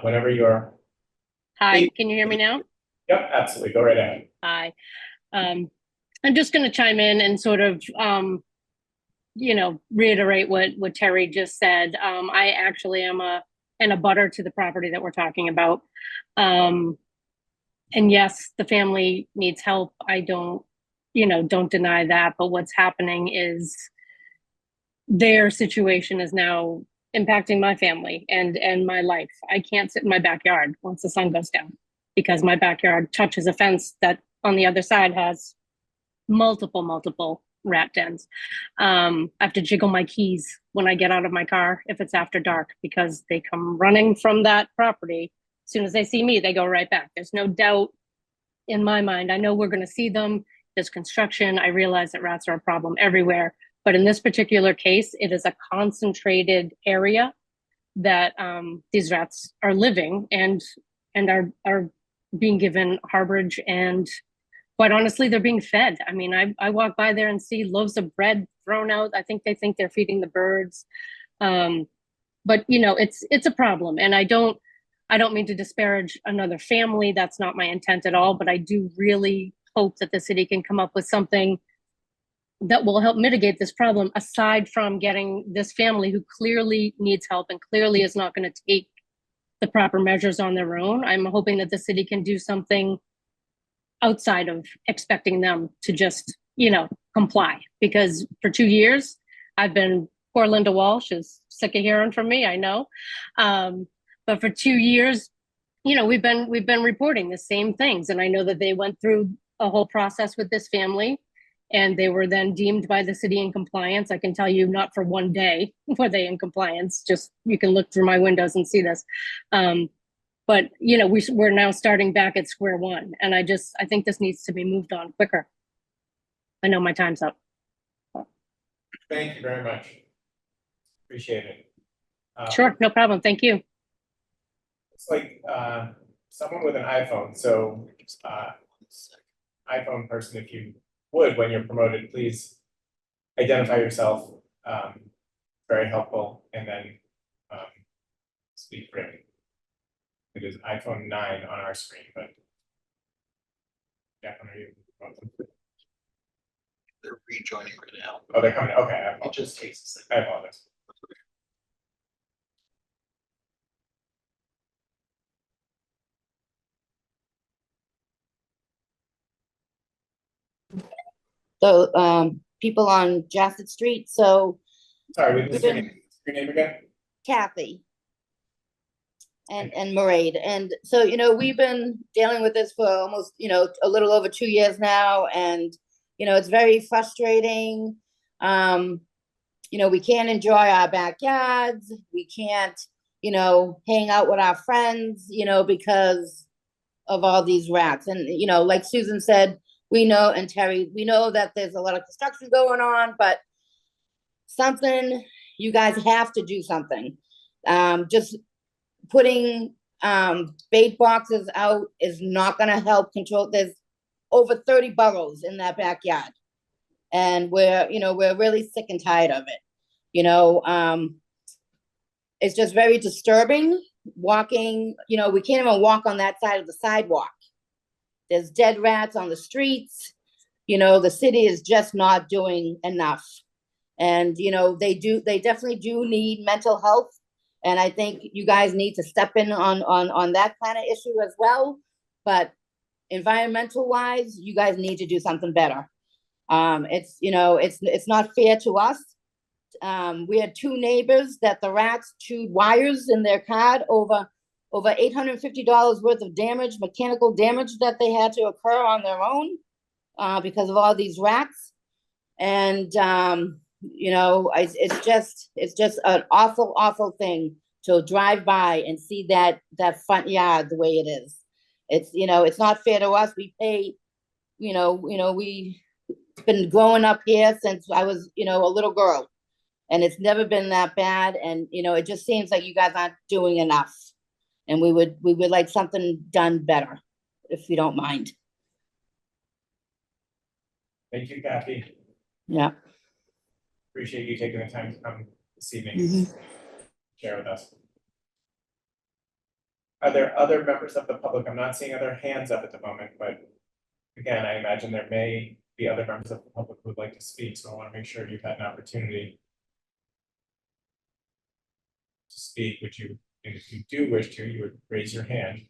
Whenever you're. Hi, can you hear me now? Yep, absolutely. Go right ahead. Hi. I'm just going to chime in and sort of, reiterate what Terry just said. I actually am an abutter to the property that we're talking about. And yes, the family needs help. I don't deny that. But what's happening is their situation is now impacting my family and my life. I can't sit in my backyard once the sun goes down because my backyard touches a fence that on the other side has multiple rat dens. I have to jiggle my keys when I get out of my car if it's after dark because they come running from that property. As soon as they see me, they go right back. There's no doubt in my mind. I know we're going to see them. There's construction. I realize that rats are a problem everywhere. But in this particular case, it is a concentrated area that these rats are living and are being given harborage, and quite honestly, they're being fed. I mean, I walk by there and see loaves of bread thrown out. I think they think they're feeding the birds. but you know, it's a problem, and I don't mean to disparage another family. That's not my intent at all, but I do really hope that the city can come up with something that will help mitigate this problem, aside from getting this family who clearly needs help and clearly is not going to take the proper measures on their own. I'm hoping that the city can do something outside of expecting them to just, you know, comply. Because for 2 years, I've been, poor Linda Walsh is sick of hearing from me, I know. But for 2 years, you know, we've been reporting the same things. And I know that they went through a whole process with this family, and they were then deemed by the city in compliance. I can tell you, not for one day were they in compliance. Just, you can look through my windows and see this. But you know, we're now starting back at square one, and I think this needs to be moved on quicker. I know my time's up. Thank you very much. Appreciate it. Sure, no problem. Thank you. It's like someone with an iPhone. So iPhone person, if you would, when you're promoted, please identify yourself. Very helpful, and then speak for it. It is iPhone 9 on our screen, but Jacqueline, are you? They're rejoining right now. Oh, they're coming. Okay, It just takes a second. I apologize. So people on Jassett Street. So Sorry, what's your name again? Kathy and Mairead. And so, you know, we've been dealing with this for almost, you know, a little over 2 years now. And, you know, it's very frustrating. You know, we can't enjoy our backyards. We can't, you know, hang out with our friends, you know, because of all these rats. And, you know, like Susan said, we know, and Terry, we know that there's a lot of construction going on, but something, you guys have to do something. Just putting bait boxes out is not going to help control. There's over 30 burrows in that backyard, and we're really sick and tired of it. You know, it's just very disturbing walking. You know, we can't even walk on that side of the sidewalk. There's dead rats on the streets. You know, the city is just not doing enough. And, you know, they definitely do need mental health. And I think you guys need to step in on that kind of issue as well. But environmental wise, you guys need to do something better. It's, you know, it's not fair to us. We had 2 neighbors that the rats chewed wires in their car, over $850 worth of damage, mechanical damage that they had to occur on their own because of all these rats. And you know, it's just an awful thing to drive by and see that front yard the way it is. It's, you know, it's not fair to us. We pay, you know, we've been growing up here since I was, you know, a little girl, and it's never been that bad. And, you know, it just seems like you guys aren't doing enough. And we would like something done better, if you don't mind. Thank you, Kathy. Yeah. Appreciate you taking the time to come this evening, Mm-hmm. share with us. Are there other members of the public? I'm not seeing other hands up at the moment, but again, I imagine there may be other members of the public who would like to speak, so I want to make sure you've had an opportunity to speak. Would you, and if you do wish to, you would raise your hand.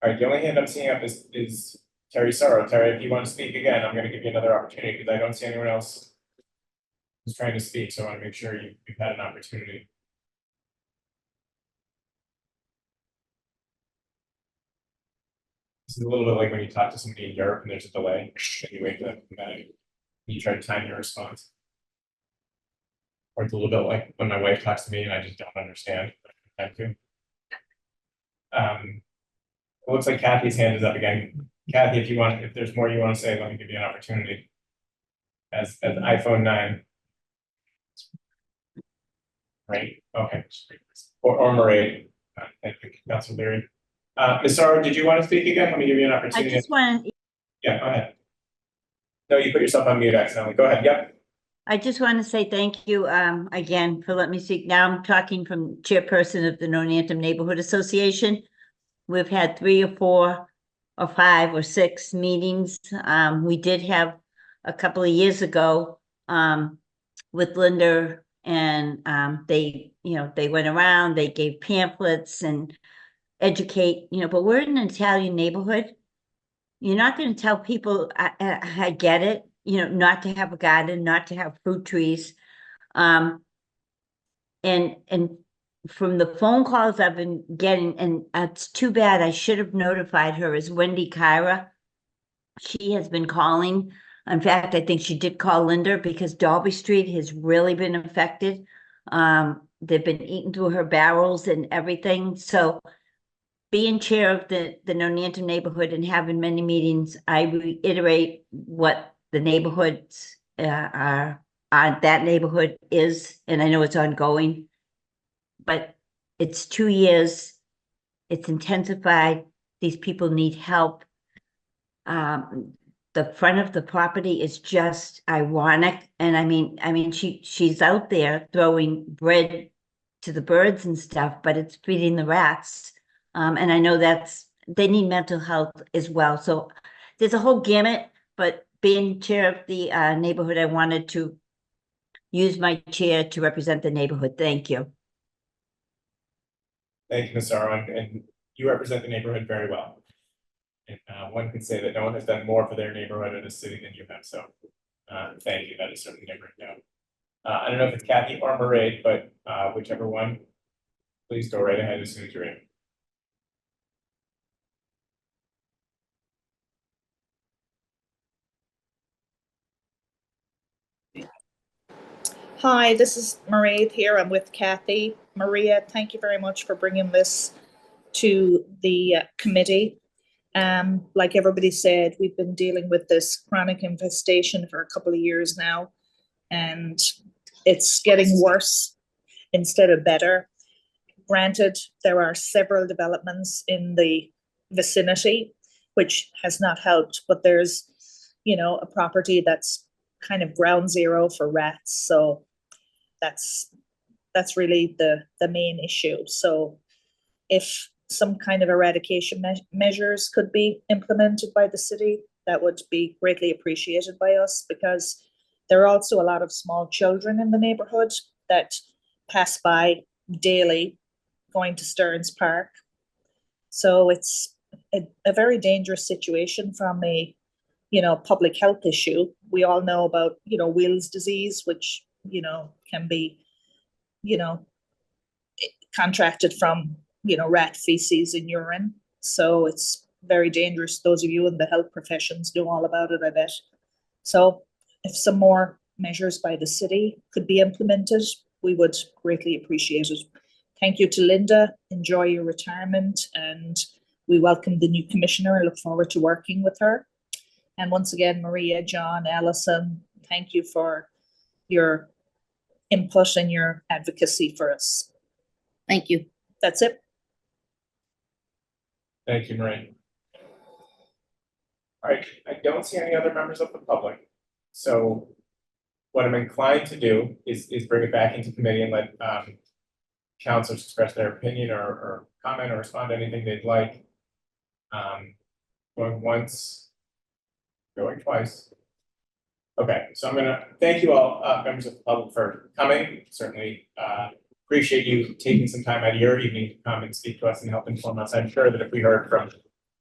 All right, the only hand I'm seeing up is Terry Sorrow. Terry, if you want to speak again, I'm going to give you another opportunity because I don't see anyone else who's trying to speak, so I want to make sure you've had an opportunity. This is a little bit like when you talk to somebody in Europe and there's a delay, and you wait for them to come back, and you try to time your response. Or it's a little bit like when my wife talks to me and I just don't understand. Thank you. It looks like Kathy's hand is up again. Kathy, if there's more you want to say, let me give you an opportunity. As iPhone 9. Right, okay. Or Mairead. Thank you, Councilor Leary. Ms. Sorrow, did you want to speak again? Let me give you an I opportunity. just want, Yeah, go ahead. No, you put yourself on mute accidentally. Go ahead, yep. I just want to say thank you, again, for letting me speak. Now I'm talking from chairperson of the Northampton Neighborhood Association. We've had 3 or 4 or 5 or 6 meetings. We did have a couple of years ago, with Linda, and, they, they went around, they gave pamphlets and educate, but we're in an Italian neighborhood. You're not going to tell people, I get it, not to have a garden, not to have fruit trees. And from the phone calls I've been getting, and it's too bad, I should have notified her, is Wendy Kyra. She has been calling. In fact, I think she did call Linda, because Dalby Street has really been affected. They've been eaten through her barrels and everything. So being chair of the Northampton neighborhood and having many meetings, I reiterate what the neighborhoods that neighborhood is, and I know it's ongoing, but it's 2 years, it's intensified, these people need help. The front of the property is just ironic, and I mean she's out there throwing bread to the birds and stuff, but it's feeding the rats. And I know they need mental health as well. So there's a whole gamut, but being chair of the neighborhood, I wanted to use my chair to represent the neighborhood. Thank you. Thank you, Ms. Sarwan, and you represent the neighborhood very well. And one can say that no one has done more for their neighborhood or the city than you have, so thank you, that is certainly never known. I don't know if it's Kathy or Mairead, but whichever one, please go right ahead as soon as you're in. Hi, this is Mairead here. I'm with Kathy. Maria, thank you very much for bringing this to the committee. Like everybody said, we've been dealing with this chronic infestation for a couple of years now, and it's getting worse instead of better. Granted, there are several developments in the vicinity, which has not helped, but there's, a property that's kind of ground zero for rats. So that's really the main issue. So if some kind of eradication measures could be implemented by the city, that would be greatly appreciated by us, because there are also a lot of small children in the neighborhood that pass by daily going to Stearns Park. So it's a very dangerous situation from a public health issue. We all know about Wills disease, which can be contracted from rat feces and urine. So it's very dangerous. Those of you in the health professions know all about it, I bet. So if some more measures by the city could be implemented, we would greatly appreciate it. Thank you to Linda. Enjoy your retirement, and we welcome the new commissioner and look forward to working with her. And once again, Maria, John, Allison, thank you for your input and your advocacy for us. Thank you. That's it. Thank you, Marie. All right, I don't see any other members of the public. So what I'm inclined to do is bring it back into committee and let councilors express their opinion or comment or respond to anything they'd like. Going once, going twice. Okay, so I'm gonna thank you all, members of the public, for coming. Certainly appreciate you taking some time out of your evening to come and speak to us and help inform us. I'm sure that if we heard from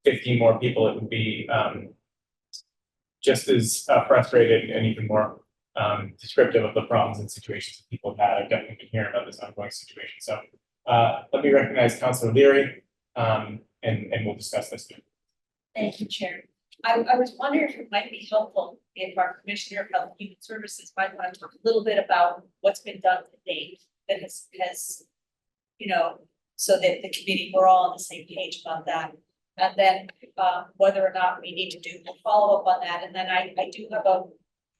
15 more people, it would be just as frustrated and even more descriptive of the problems and situations that people have had. I've definitely been hearing about this ongoing situation. So let me recognize Councilor Leary, and we'll discuss this. Thank you, Chair. I was wondering if it might be helpful if our Commissioner of Health and Human Services might want to talk a little bit about what's been done to date that has so that the committee, we're all on the same page about that. And then whether or not we need to do a follow-up on that. And then I do have a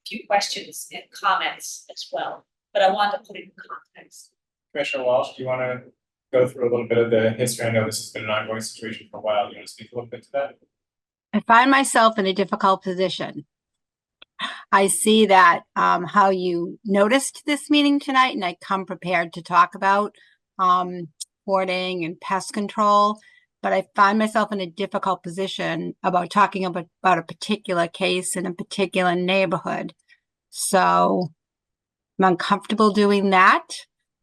few questions and comments as well, but I want to put it in context. Commissioner Walsh, do you want to go through a little bit of the history? I know this has been an ongoing situation for a while. Do you want to speak a little bit to that? I find myself in a difficult position. I see that how you noticed this meeting tonight, and I come prepared to talk about hoarding and pest control. But I find myself in a difficult position about talking about a particular case in a particular neighborhood. So I'm uncomfortable doing that.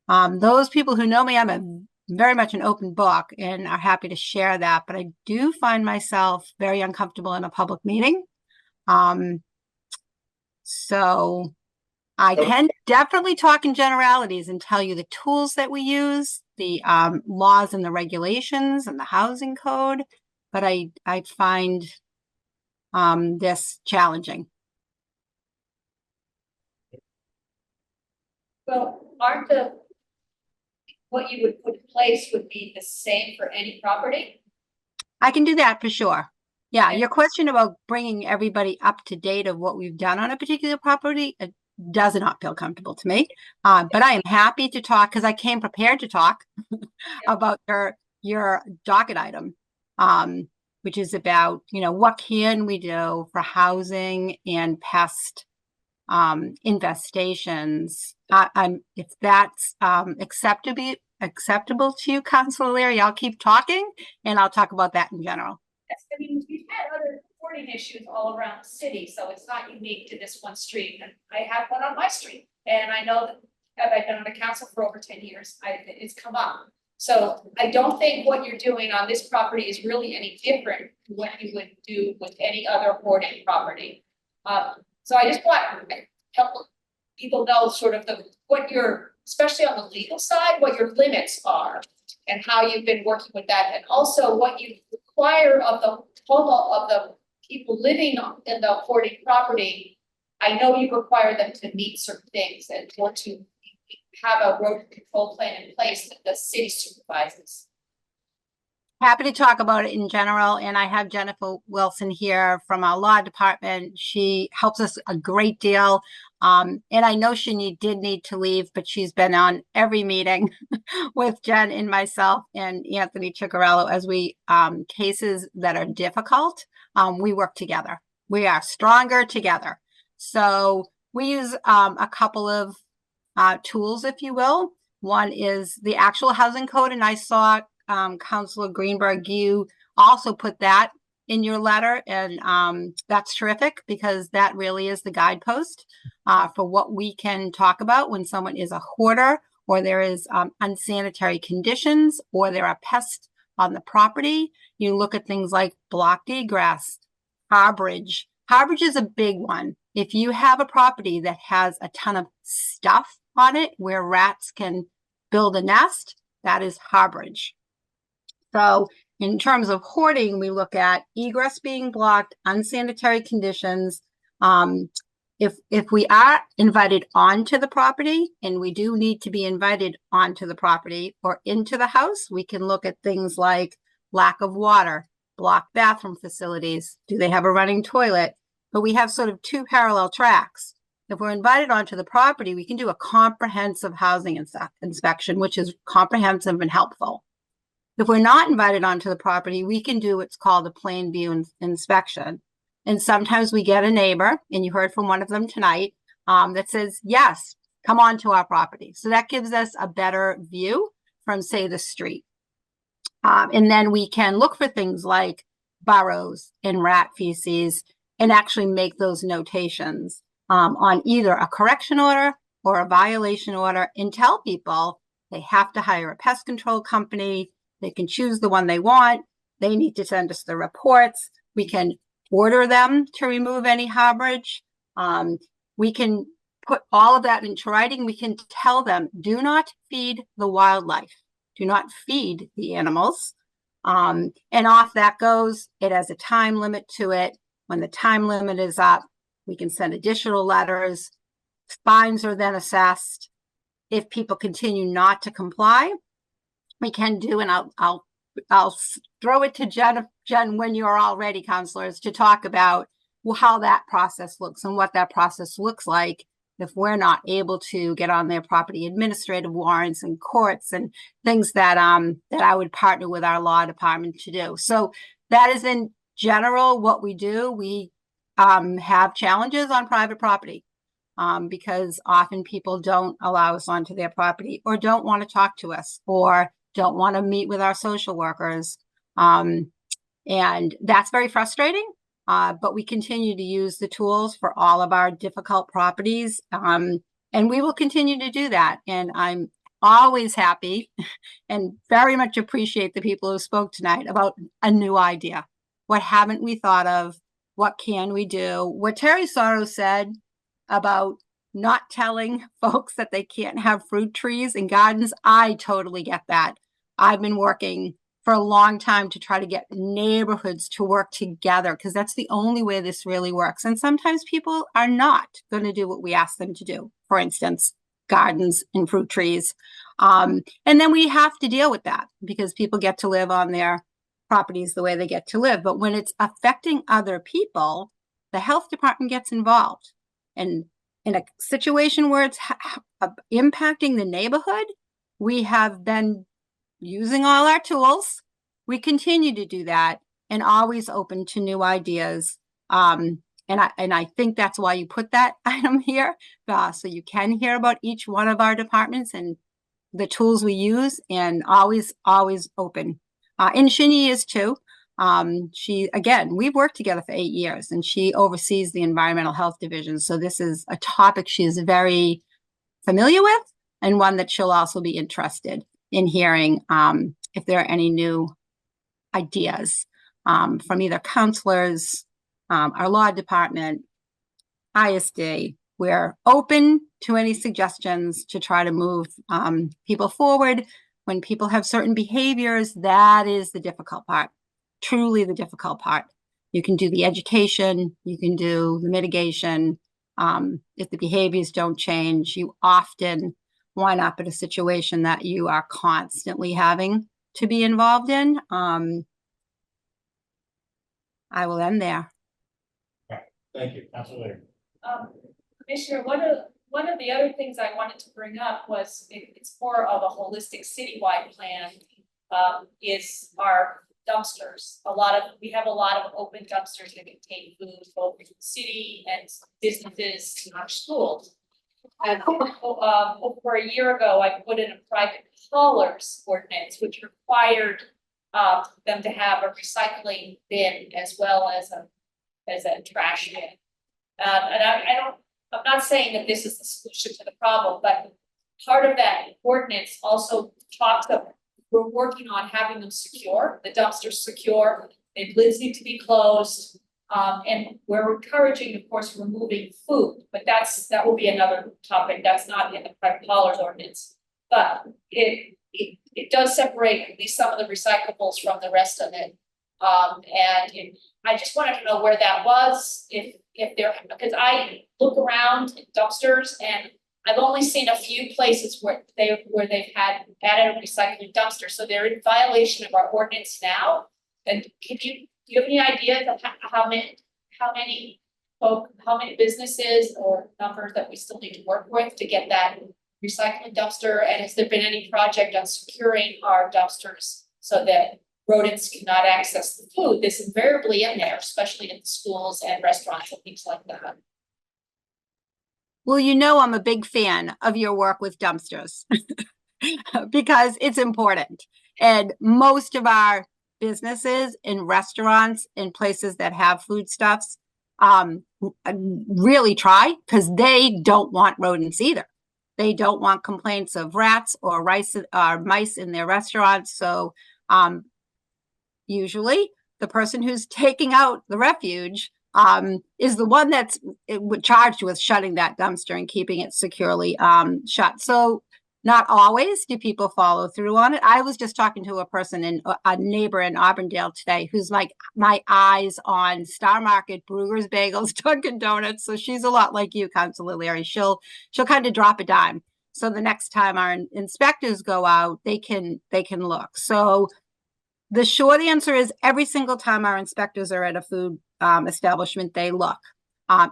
Those people who know me, I'm very much an open book and are happy to share that. But I do find myself very uncomfortable in a public meeting. So I can definitely talk in generalities and tell you the tools that we use, the laws and the regulations and the housing code, but I find this challenging. Well, what you would put in place would be the same for any property? I can do that for sure. Yeah, your question about bringing everybody up to date of what we've done on a particular property does not feel comfortable to me. But I am happy to talk because I came prepared to talk about your docket item, which is about, what can we do for housing and pest infestations. If that's acceptable to you, Councilor Larry, I'll keep talking and I'll talk about that in general. Yes, I mean, we've had other hoarding issues all around the city, so it's not unique to this one street. And I have one on my street, and I know that I've been on the council for over 10 years. It's come up. So I don't think what you're doing on this property is really any different from what you would do with any other hoarding property. So I just want to help people know sort of especially on the legal side, what your limits are and how you've been working with that, and also what you require of the people living in the hoarding property. I know you require them to meet certain things and want to have a rodent control plan in place that the city supervises. Happy to talk about it in general, and I have Jennifer Wilson here from our law department. She helps us a great deal, and I know she did need to leave, but she's been on every meeting with Jen and myself and Anthony Ciccarello as we cases that are difficult. We work together. We are stronger together. So we use a couple of tools, if you will. One is the actual housing code, and I saw Councilor Greenberg, you also put that in your letter, and that's terrific because that really is the guidepost for what we can talk about when someone is a hoarder or there is unsanitary conditions or there are pests on the property. You look at things like blocked egress, harborage. Harborage is a big one. If you have a property that has a ton of stuff on it where rats can build a nest, that is harborage. So in terms of hoarding, we look at egress being blocked, unsanitary conditions. If we are invited onto the property, and we do need to be invited onto the property or into the house, we can look at things like lack of water, blocked bathroom facilities. Do they have a running toilet? But we have sort of two parallel tracks. If we're invited onto the property, we can do a comprehensive housing inspection, which is comprehensive and helpful. If we're not invited onto the property, we can do what's called a plain view inspection. And sometimes we get a neighbor, and you heard from one of them tonight, that says, yes, come on to our property. So that gives us a better view from, say, the street. And then we can look for things like burrows and rat feces and actually make those notations on either a correction order or a violation order and tell people they have to hire a pest control company. They can choose the one they want. They need to send us the reports. We can order them to remove any harborage. We can put all of that into writing. We can tell them, do not feed the wildlife. Do not feed the animals. And off that goes. It has a time limit to it. When the time limit is up, we can send additional letters. Fines are then assessed. If people continue not to comply, we can do, and I'll throw it to Jen when you're all ready, councilors, to talk about how that process looks and what that process looks like if we're not able to get on their property, administrative warrants and courts and things that I would partner with our law department to do. So that is in general what we do. We have challenges on private property. Because often people don't allow us onto their property or don't want to talk to us or don't want to meet with our social workers. And that's very frustrating. But we continue to use the tools for all of our difficult properties. And we will continue to do that. And I'm always happy and very much appreciate the people who spoke tonight about a new idea. What haven't we thought of? What can we do? What Terry Soros said about not telling folks that they can't have fruit trees and gardens. I totally get that. I've been working for a long time to try to get neighborhoods to work together because that's the only way this really works. And sometimes people are not going to do what we ask them to do. For instance, gardens and fruit trees. And then we have to deal with that because people get to live on their properties the way they get to live. But when it's affecting other people, the health department gets involved. And in a situation where it's impacting the neighborhood, we have been using all our tools. We continue to do that and always open to new ideas. And I think that's why you put that item here, so you can hear about each one of our departments and the tools we use, and always open. And Shini is too. We've worked together for 8 years and she oversees the environmental health division. So this is a topic she is very familiar with and one that she'll also be interested in hearing if there are any new ideas from either counselors, our law department, ISD. We're open to any suggestions to try to move people forward. When people have certain behaviors, that is the difficult part. Truly the difficult part. You can do the education, you can do the mitigation. If the behaviors don't change, you often wind up in a situation that you are constantly having to be involved in. I will end there. Thank you, Councilor. Commissioner, one of the other things I wanted to bring up was it's more of a holistic citywide plan. Is our dumpsters. We have a lot of open dumpsters that contain food, both in the city and businesses and our schools. And over a year ago, I put in a private haulers ordinance, which required them to have a recycling bin as well as a trash bin. I'm not saying that this is the solution to the problem, but part of that ordinance also talks about we're working on having them secure, the dumpsters secure, the lids need to be closed. And we're encouraging, of course, removing food, but that will be another topic. That's not in the private haulers ordinance. But it does separate at least some of the recyclables from the rest of it. I just wanted to know where that was, if there, because I look around in dumpsters and I've only seen a few places where they've had added a recycling dumpster, so they're in violation of our ordinance now. And do you have any idea of how many businesses or numbers that we still need to work with to get that recycling dumpster? And has there been any project on securing our dumpsters so that rodents cannot access the food that's invariably in there, especially in the schools and restaurants and things like that? Well, you know, I'm a big fan of your work with dumpsters because it's important. And most of our businesses and restaurants and places that have foodstuffs really try because they don't want rodents either. They don't want complaints of rats or mice in their restaurants. So usually the person who's taking out the refuge is the one that's charged with shutting that dumpster and keeping it securely shut. So not always do people follow through on it. I was just talking to a neighbor in Auburndale today who's like my eyes on Star Market, Brugger's Bagels, Dunkin' Donuts. So she's a lot like you, Councilor Larry. She'll kind of drop a dime. So the next time our inspectors go out, they can look. So the short answer is every single time our inspectors are at a food establishment, they look.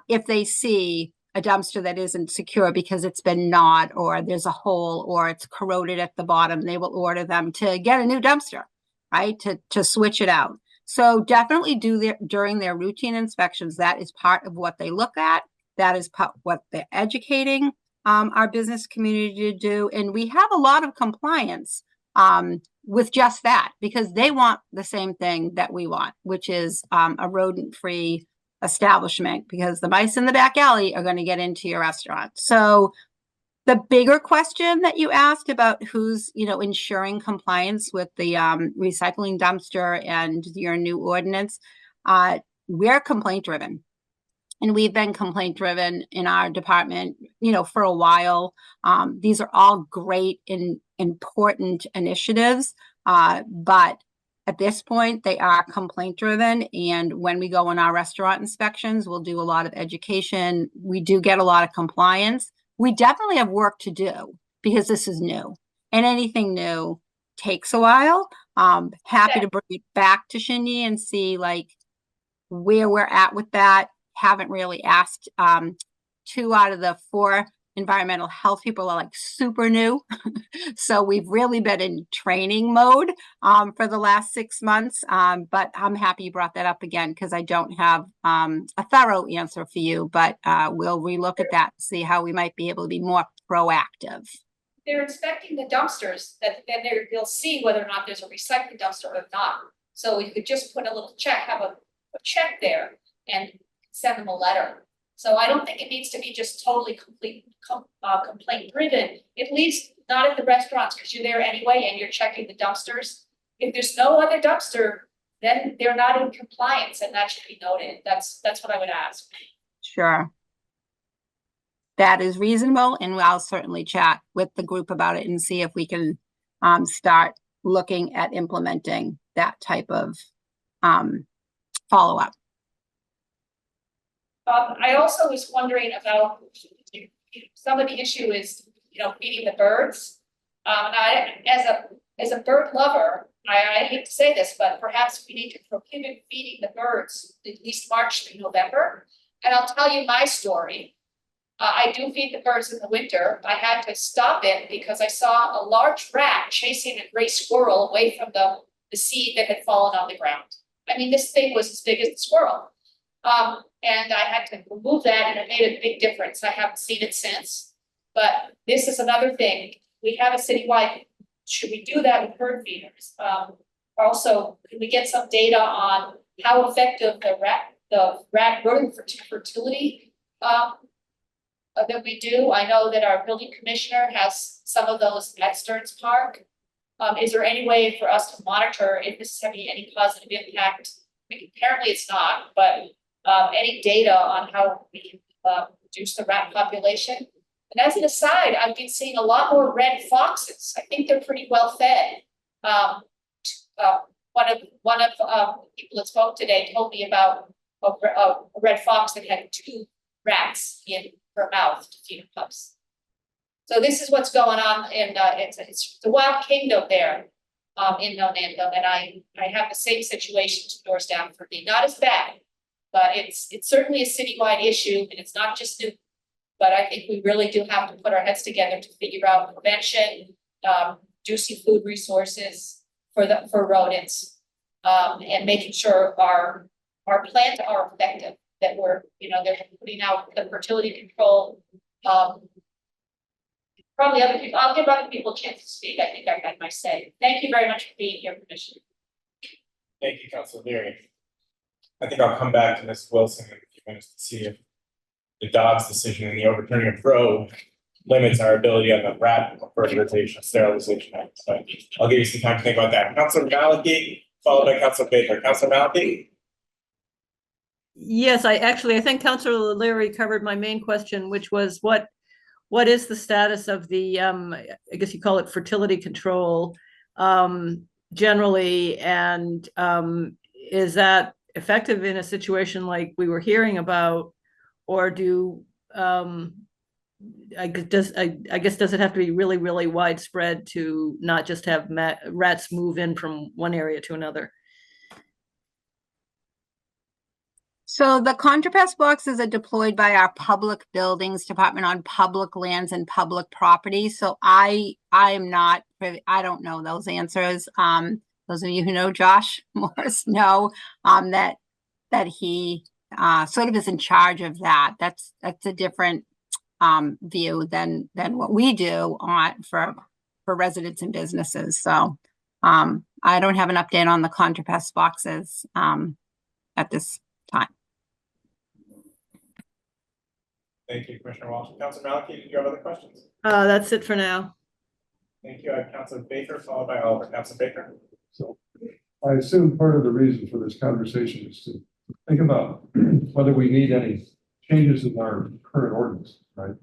If they see a dumpster that isn't secure because it's been gnawed or there's a hole or it's corroded at the bottom, they will order them to get a new dumpster, right? To switch it out. So definitely do their, during their routine inspections, that is part of what they look at. That is what they're educating our business community to do. And we have a lot of compliance with just that, because they want the same thing that we want, which is a rodent-free establishment, because the mice in the back alley are going to get into your restaurant. So the bigger question that you asked about who's, ensuring compliance with the recycling dumpster and your new ordinance, we're complaint driven. And we've been complaint driven in our department, for a while. These are all great and important initiatives, but at this point, they are complaint driven. And when we go on our restaurant inspections, we'll do a lot of education. We do get a lot of compliance. We definitely have work to do because this is new, and anything new takes a while. Happy to bring it back to Shindy and see where we're at with that. Haven't really asked. 2 out of the 4 environmental health people are super new. So we've really been in training mode for the last 6 months. But I'm happy you brought that up again, because I don't have a thorough answer for you, but we'll relook at that, see how we might be able to be more proactive. They're inspecting the dumpsters, then they'll see whether or not there's a recycling dumpster or not. So we could just put a little check, have a check there and send them a letter. So I don't think it needs to be just totally complaint driven, at least not at the restaurants, because you're there anyway and you're checking the dumpsters. If there's no other dumpster, then they're not in compliance, and that should be noted. That's what I would ask. Sure. That is reasonable, and I'll certainly chat with the group about it and see if we can start looking at implementing that type of follow-up. I also was wondering about some of the issue is, feeding the birds. And I, as a bird lover, I hate to say this, but perhaps we need to prohibit feeding the birds at least March through November. And I'll tell you my story. I do feed the birds in the winter. I had to stop it because I saw a large rat chasing a gray squirrel away from the seed that had fallen on the ground. I mean, this thing was as big as the squirrel. And I had to remove that, and it made a big difference. I haven't seen it since, but this is another thing. We have a citywide, should we do that with bird feeders? Also, can we get some data on how effective the rat rodent fertility that we do? I know that our building commissioner has some of those at Stearns Park. Is there any way for us to monitor if this is having any positive impact? I mean, apparently it's not, but any data on how we can reduce the rat population. And as an aside, I've been seeing a lot more red foxes. I think they're pretty well fed. One of people that spoke today told me about a red fox that had 2 rats in her mouth to feed her pups. So this is what's going on in it's the wild kingdom there in Nonando, and I have the same situation 2 doors down for me. Not as bad, but it's certainly a citywide issue, and it's not just new. But I think we really do have to put our heads together to figure out prevention, reducing food resources for rodents, and making sure our plants are effective. That we're they're putting out the fertility control. Probably other people. I'll give other people a chance to speak. I think I've had my say. Thank you very much for being here, Commissioner. Thank you, Councilor Leary. I think I'll come back to Ms. Wilson in a few minutes to see if the Dobbs decision and the overturning of Roe limits our ability on the rat fertilization, sterilization act. So I'll give you some time to think about that. Councilor Maliki, followed by Councilor Baker. Councilor Maliki. Yes, I think Councilor Leary covered my main question, which was what is the status of the I guess you call it fertility control generally, and is that effective in a situation like we were hearing about, or do I guess does it have to be really, really widespread to not just have rats move in from one area to another? So the ContraPest boxes are deployed by our public buildings department on public lands and public property. So I am not, I don't know those answers. those of you who know Josh Morris know that he sort of is in charge of that. That's a different view than what we do for residents and businesses. So I don't have an update on the ContraPest boxes at this time. Thank you, Commissioner Walsh. Councilor Maliki, did you have other questions? That's it for now. Thank you. I have Councilor Baker, followed by Oliver. Councilor Baker. So I assume part of the reason for this conversation is to think about whether we need any changes in our current ordinance, right?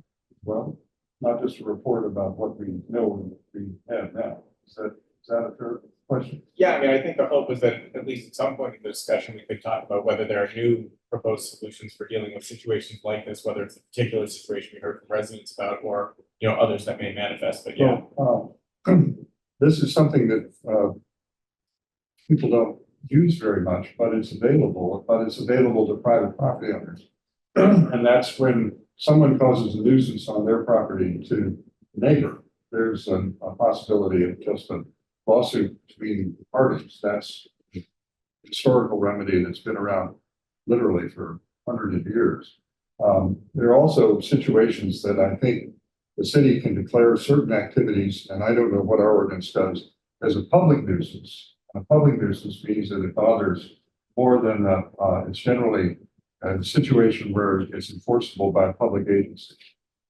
Well, not just a report about what we know and what we have now. Is that a fair question? Yeah, I mean, I think the hope was that at least at some point in the discussion, we could talk about whether there are new proposed solutions for dealing with situations like this, whether it's a particular situation we heard from residents about, or, you know, others that may manifest, but yeah. Well, this is something that people don't use very much, but it's available to private property owners. And that's when someone causes a nuisance on their property to the neighbor, there's a possibility of just a lawsuit between the parties. That's a historical remedy that's been around literally for hundreds of years. There are also situations that I think the city can declare certain activities, and I don't know what our ordinance does, as a public nuisance. And a public nuisance means that it bothers more than it's generally a situation where it's enforceable by a public agency.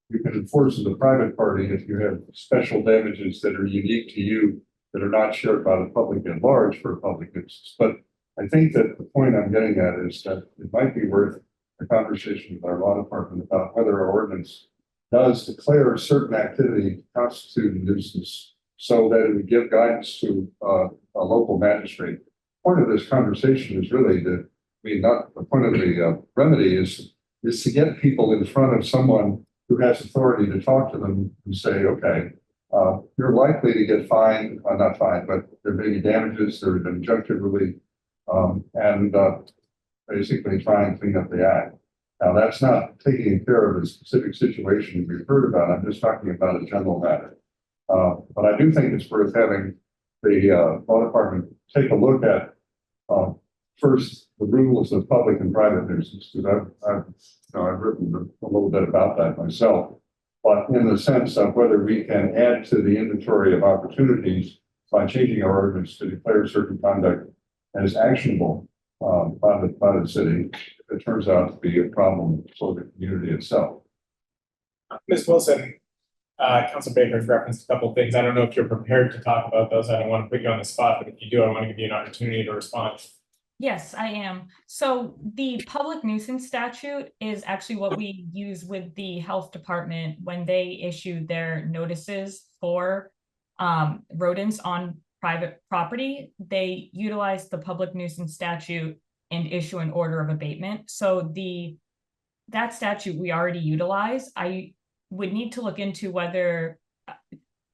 You can enforce as a private party if you have special damages that are unique to you that are not shared by the public at large for a public nuisance. But I think that the point I'm getting at is that it might be worth a conversation with our law department about whether our ordinance does declare a certain activity to constitute a nuisance so that it would give guidance to a local magistrate. Part of this conversation is really not the point of the remedy is to get people in front of someone who has authority to talk to them and say, okay, you're likely to get fined, not fined, but there may be damages, there's an injunctive relief, and basically try and clean up the act. Now, that's not taking care of the specific situation we've heard about. I'm just talking about a general matter. But I do think it's worth having the law department take a look at first the rules of public and private nuisance, because I've written a little bit about that myself. But in the sense of whether we can add to the inventory of opportunities by changing our ordinance to declare certain conduct as actionable by the city, if it turns out to be a problem for the community itself. Ms. Wilson, Councilor Baker has referenced a couple of things. I don't know if you're prepared to talk about those. I don't want to put you on the spot, but if you do, I want to give you an opportunity to respond. Yes, I am. So the public nuisance statute is actually what we use with the health department when they issue their notices for rodents on private property. They utilize the public nuisance statute and issue an order of abatement. So that statute we already utilize. I would need to look into whether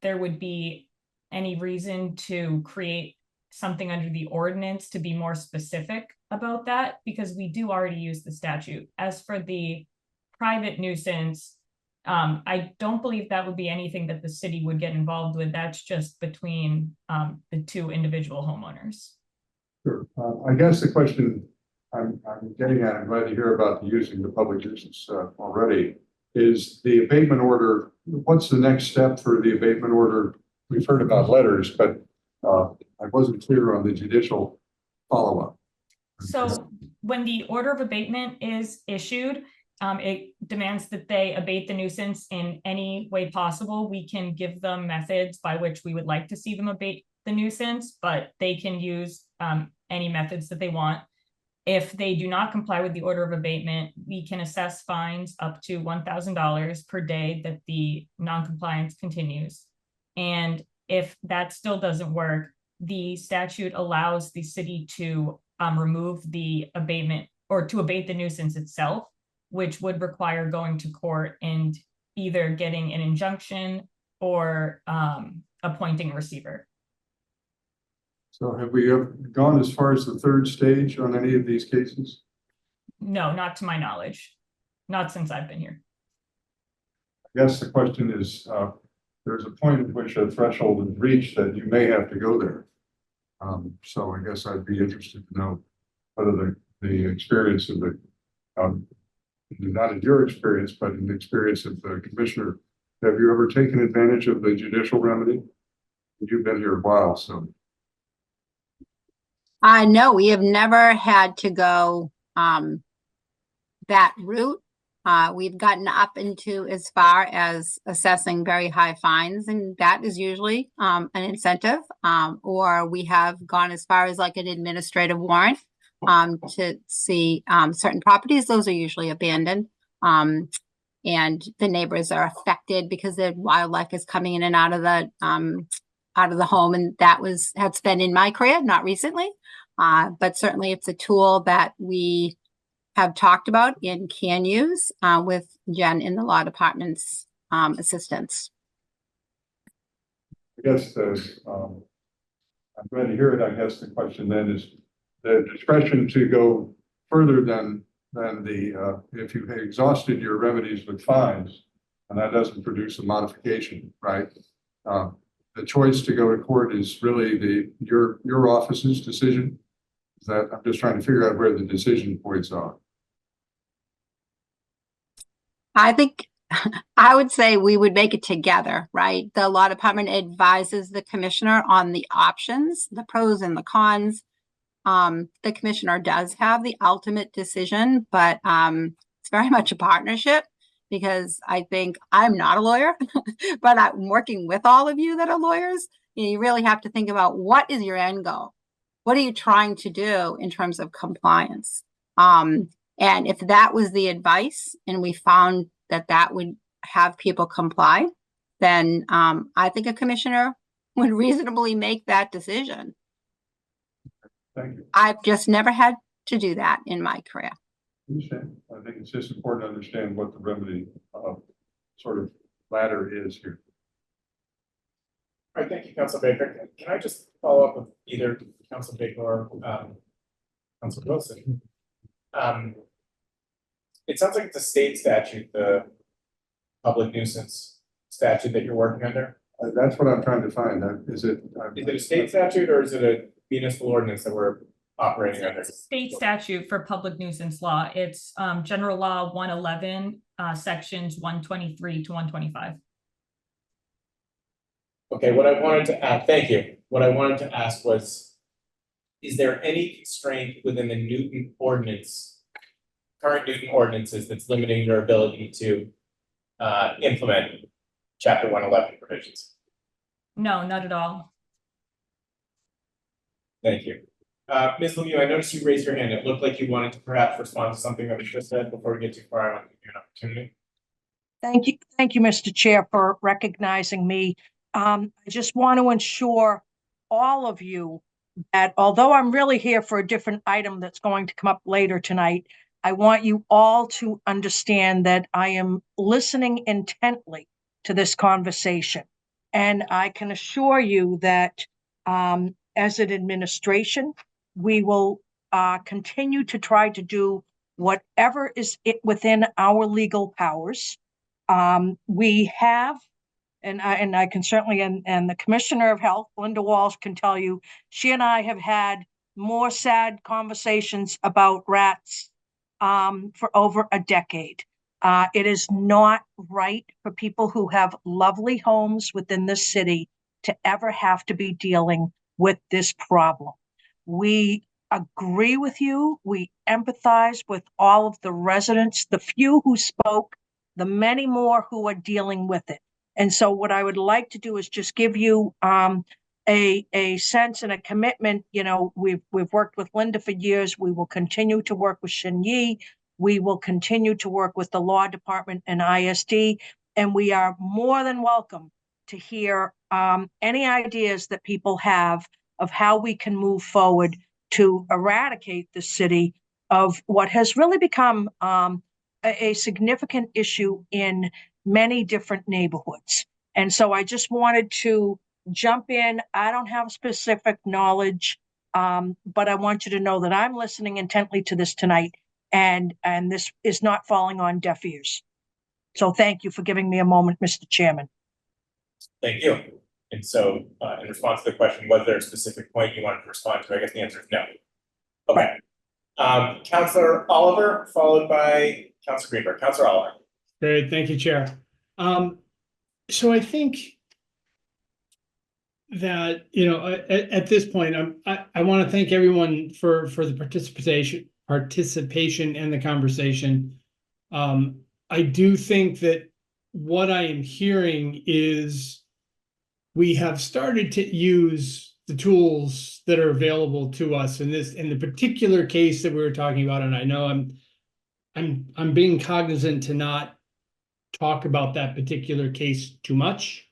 there would be any reason to create something under the ordinance to be more specific about that, because we do already use the statute. As for the private nuisance, I don't believe that would be anything that the city would get involved with. That's just between the two individual homeowners. Sure. I guess the question I'm getting at, I'm glad to hear about using the public nuisance already, is the abatement order. What's the next step for the abatement order? We've heard about letters, but I wasn't clear on the judicial follow-up. So when the order of abatement is issued, it demands that they abate the nuisance in any way possible. We can give them methods by which we would like to see them abate the nuisance, but they can use any methods that they want. If they do not comply with the order of abatement, we can assess fines up to $1,000 per day that the noncompliance continues. And if that still doesn't work, the statute allows the city to remove the abatement or to abate the nuisance itself, which would require going to court and either getting an injunction or appointing a receiver. So have we gone as far as the third stage on any of these cases? No, not to my knowledge. Not since I've been here. I guess the question is, there's a point at which a threshold is reached that you may have to go there. So I guess I'd be interested to know whether the experience of the, not in your experience, but in the experience of the commissioner, have you ever taken advantage of the judicial remedy? You've been here a while, so. No, we have never had to go that route. We've gotten up into as far as assessing very high fines, and that is usually an incentive. Or we have gone as far as like an administrative warrant to see certain properties. Those are usually abandoned. And the neighbors are affected because the wildlife is coming in and out of the home, and that's been in my career, not recently. But certainly it's a tool that we have talked about and can use with Jen in the law department's assistance. I guess I'm glad to hear it. I guess the question then is the discretion to go further than the, if you have exhausted your remedies with fines, and that doesn't produce a modification, right? The choice to go to court is really your office's decision. Is that, I'm just trying to figure out where the decision points are. I think I would say we would make it together, right? The law department advises the commissioner on the options, the pros and the cons. The commissioner does have the ultimate decision, but it's very much a partnership, because I think I'm not a lawyer, but I'm working with all of you that are lawyers. You really have to think about, what is your end goal? What are you trying to do in terms of compliance? And if that was the advice and we found that that would have people comply, then I think a commissioner would reasonably make that decision. Thank you. I've just never had to do that in my career. I understand. I think it's just important to understand what the remedy sort of ladder is here. All right, thank you, Council Baker. Can I just follow up with either Council Baker or Council Wilson? It sounds like it's a state statute, the public nuisance statute that you're working under. That's what I'm trying to find. Is it a state statute or is it a municipal ordinance that we're operating under? It's a state statute for public nuisance law. It's General Law 111, sections 123 to 125. Okay, what I wanted to add, thank you. What I wanted to ask was, is there any constraint within the Newton ordinance, current Newton ordinances, that's limiting your ability to implement Chapter 111 provisions? No, not at all. Thank you. Ms. Lemieux, I noticed you raised your hand. It looked like you wanted to perhaps respond to something that was just said. Before we get too far, I want to give you an opportunity. Thank you, Mr. Chair, for recognizing me. I just want to ensure all of you that although I'm really here for a different item that's going to come up later tonight, I want you all to understand that I am listening intently to this conversation. And I can assure you that as an administration, we will continue to try to do whatever is within our legal powers. We have, and I can certainly, and the Commissioner of Health, Linda Walsh, can tell you, she and I have had more sad conversations about rats for over a decade. It is not right for people who have lovely homes within this city to ever have to be dealing with this problem. We agree with you. We empathize with all of the residents, the few who spoke, the many more who are dealing with it. And so what I would like to do is just give you a sense and a commitment. You know, we've worked with Linda for years. We will continue to work with Shin Yi. We will continue to work with the law department and ISD, and we are more than welcome to hear any ideas that people have of how we can move forward to eradicate the city of what has really become a significant issue in many different neighborhoods. And so I just wanted to jump in. I don't have specific knowledge, but I want you to know that I'm listening intently to this tonight, and this is not falling on deaf ears. So thank you for giving me a moment, Mr. Chairman. Thank you. And so, in response to the question, was there a specific point you wanted to respond to? I guess the answer is no. Okay. Counselor Oliver, followed by Counselor Greenberg. Counselor Oliver. Great, thank you, Chair. So I think that, you know, at this point, I want to thank everyone for the participation and the conversation. I do think that what I am hearing is we have started to use the tools that are available to us in the particular case that we were talking about. And I know I'm being cognizant to not talk about that particular case too much.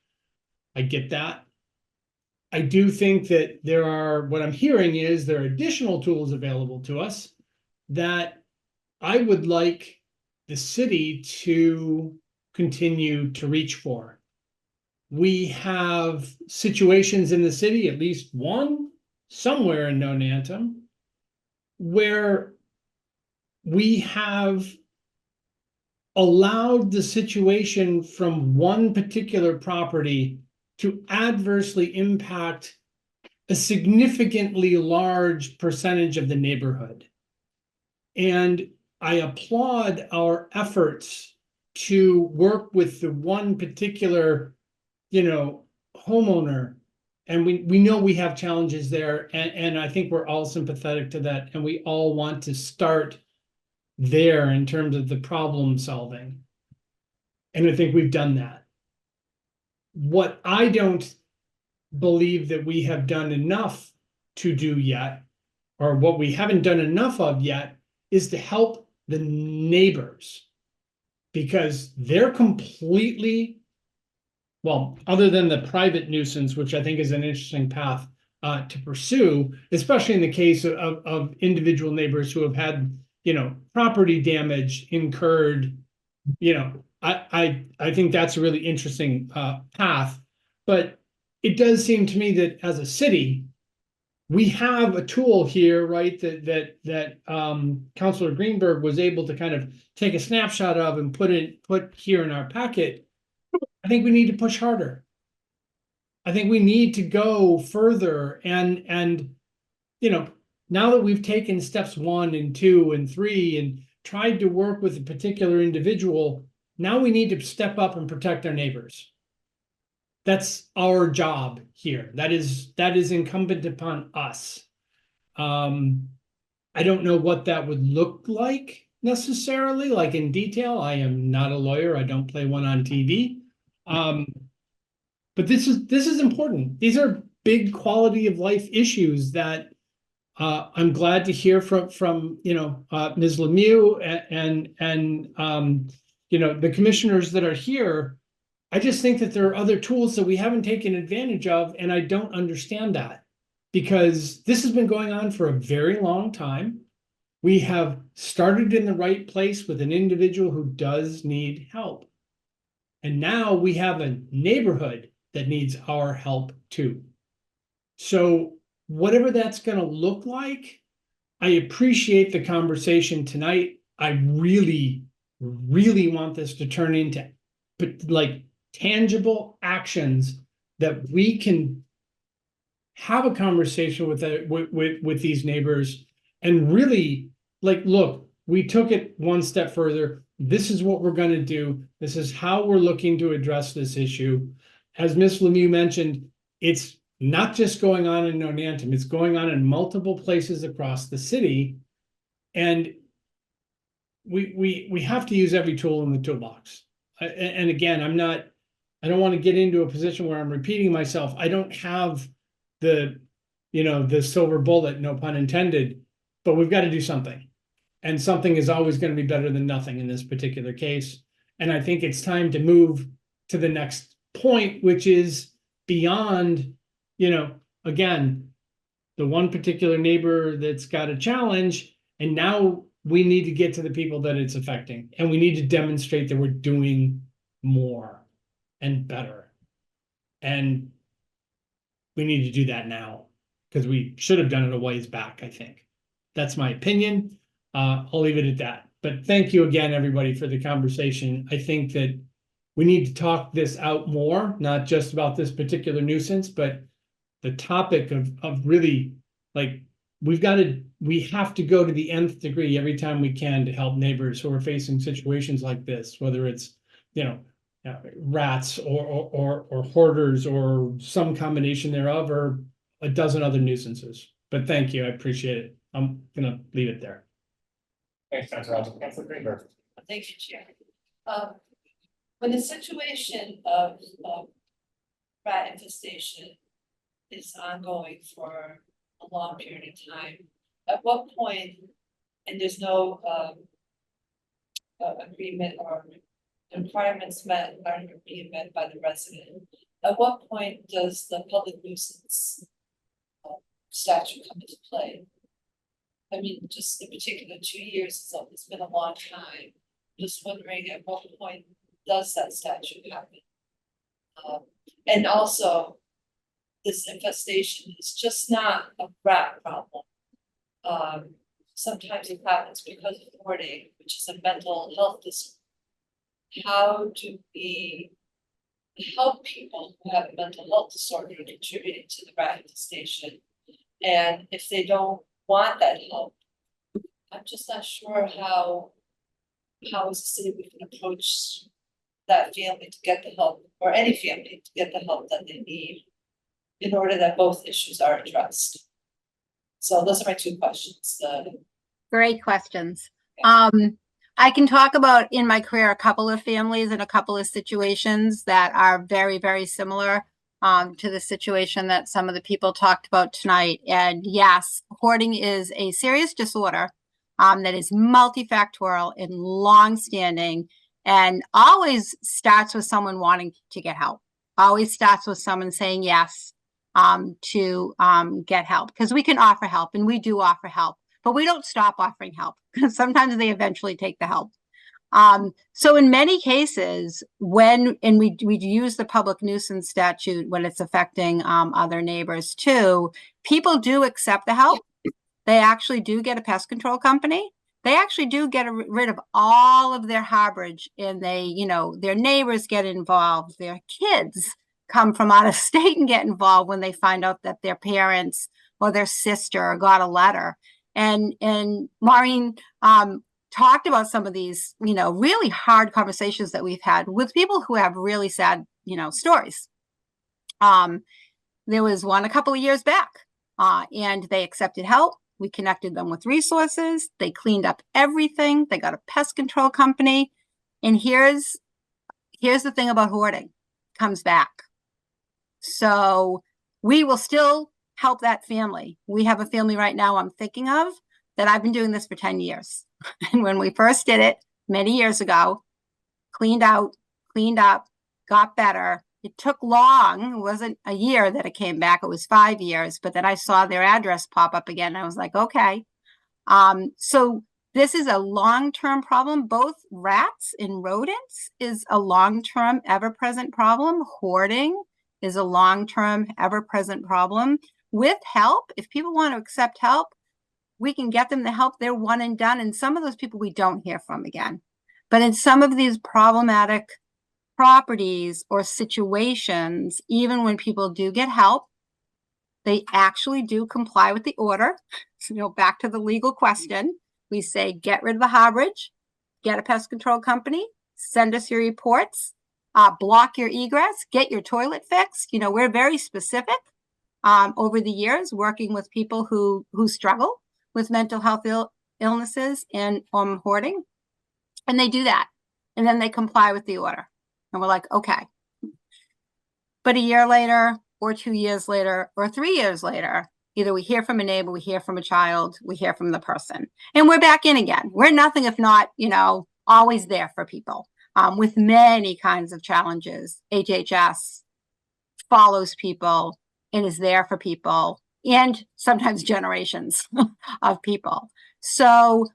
I get that. I do think that what I'm hearing is there are additional tools available to us that I would like the city to continue to reach for. We have situations in the city, at least one somewhere in Nonantum, where we have allowed the situation from one particular property to adversely impact a significantly large percentage of the neighborhood. And I applaud our efforts to work with the one particular, you know, homeowner. And we know we have challenges there. And I think we're all sympathetic to that. And we all want to start there in terms of the problem solving. And I think we've done that. What I don't believe that we have done enough to do yet, or what we haven't done enough of yet, is to help the neighbors, because they're completely, well, other than the private nuisance, which I think is an interesting path to pursue, especially in the case of individual neighbors who have had, you know, property damage incurred, you know, I think that's a really interesting path. But it does seem to me that as a city, we have a tool here, right, that Councilor Greenberg was able to kind of take a snapshot of and put here in our packet. I think we need to push harder. I think we need to go further and you know, now that we've taken steps 1 and 2 and 3 and tried to work with a particular individual, now we need to step up and protect our neighbors. That's our job here. That is incumbent upon us. I don't know what that would look like necessarily, like in detail. I am not a lawyer. I don't play one on TV. But this is important. These are big quality of life issues that I'm glad to hear from you know, Ms. Lemieux and you know, the commissioners that are here. I just think that there are other tools that we haven't taken advantage of, and I don't understand that, because this has been going on for a very long time. We have started in the right place with an individual who does need help. And now we have a neighborhood that needs our help too. So whatever that's going to look like, I appreciate the conversation tonight. I really, really want this to turn into like tangible actions that we can have a conversation with these neighbors and really like, look, we took it one step further. This is what we're going to do. This is how we're looking to address this issue. As Ms. Lemieux mentioned, it's not just going on in Nonantum, it's going on in multiple places across the city. And we have to use every tool in the toolbox. And again, I don't want to get into a position where I'm repeating myself. I don't have the silver bullet, no pun intended, but we've got to do something. And something is always going to be better than nothing in this particular case. And I think it's time to move to the next point, which is beyond, you know, again, the one particular neighbor that's got a challenge. And now we need to get to the people that it's affecting. And we need to demonstrate that we're doing more and better. And we need to do that now, because we should have done it a ways back, I think. That's my opinion. I'll leave it at that. But thank you again, everybody, for the conversation. I think that we need to talk this out more, not just about this particular nuisance, but the topic of really, like, we have to go to the nth degree every time we can to help neighbors who are facing situations like this, whether it's, rats or hoarders or some combination thereof, or a dozen other nuisances. But thank you, I appreciate it. I'm gonna leave it there. Thanks, Councilor Robinson. Councilor Greenberg. Thank you, Chair. When the situation of rat infestation is ongoing for a long period of time, at what point, and there's no agreement or requirements met are being met by the resident, at what point does the public nuisance statute come into play? I mean, just in particular, 2 years, so it's been a long time. Just wondering at what point does that statute happen? And also, this infestation is just not a rat problem. Sometimes it happens because of hoarding, which is a mental health disorder. How do we help people who have a mental health disorder contributing to the rat infestation? And if they don't want that help, I'm just not sure how as a city we can approach that family to get the help, or any family to get the help that they need in order that both issues are addressed. So those are my 2 questions. Great questions. I can talk about in my career a couple of families and a couple of situations that are very, very similar to the situation that some of the people talked about tonight. And yes, hoarding is a serious disorder that is multifactorial and long-standing, and always starts with someone wanting to get help. Always starts with someone saying yes to get help, because we can offer help, and we do offer help, but we don't stop offering help because sometimes they eventually take the help. So in many cases, we use the public nuisance statute when it's affecting other neighbors too, people do accept the help. They actually do get a pest control company. They actually do get rid of all of their harborage, and their neighbors get involved. Their kids come from out of state and get involved when they find out that their parents or their sister got a letter. And Maureen talked about some of these, really hard conversations that we've had with people who have really sad, stories. There was one a couple of years back, and they accepted help. We connected them with resources. They cleaned up everything. They got a pest control company. And here's the thing about hoarding, comes back. So we will still help that family. We have a family right now I'm thinking of that I've been doing this for 10 years. And when we first did it many years ago, cleaned up, got better. It took long. It wasn't a year that it came back. It was 5 years. But then I saw their address pop up again. And I was like, okay. So this is a long-term problem. Both rats and rodents is a long-term, ever-present problem. Hoarding is a long-term, ever-present problem. With help, if people want to accept help, we can get them the help. They're one and done. And some of those people we don't hear from again. But in some of these problematic properties or situations, even when people do get help, they actually do comply with the order. So, back to the legal question, we say, get rid of the harborage, get a pest control company, send us your reports, block your egress, get your toilet fixed. We're very specific over the years, working with people who struggle with mental health illnesses and hoarding. And they do that. And then they comply with the order. And we're like, okay. But a year later, or 2 years later, or 3 years later, either we hear from a neighbor, we hear from a child, we hear from the person, and we're back in again. We're nothing if not, always there for people with many kinds of challenges. HHS follows people and is there for people, and sometimes generations of people. So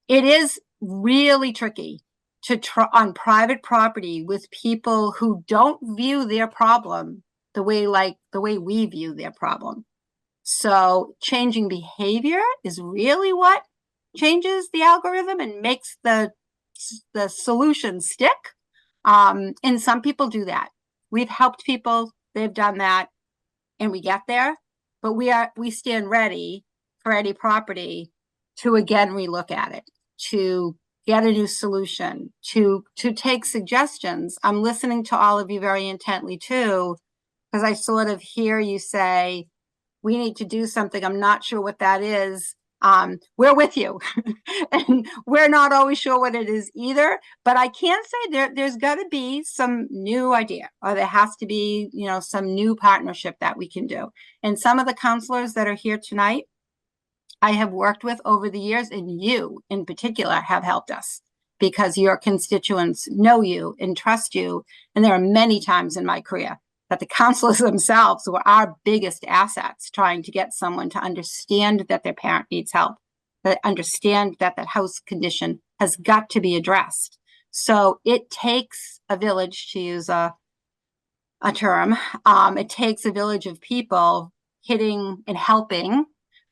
it is really tricky to try on private property with people who don't view their problem the way we view their problem. So changing behavior is really what changes the algorithm and makes the solution stick. And some people do that. We've helped people, they've done that, and we get there, but we stand ready for any property to again relook at it, to get a new solution, to take suggestions. I'm listening to all of you very intently too, because I sort of hear you say, we need to do something. I'm not sure what that is. We're with you. And we're not always sure what it is either, but I can say there's got to be some new idea, or there has to be, you know, some new partnership that we can do. And some of the counselors that are here tonight, I have worked with over the years, and you in particular have helped us because your constituents know you and trust you. And there are many times in my career that the counselors themselves were our biggest assets, trying to get someone to understand that their parent needs help, that understand that that house condition has got to be addressed. So it takes a village, to use a term. It takes a village of people hitting and helping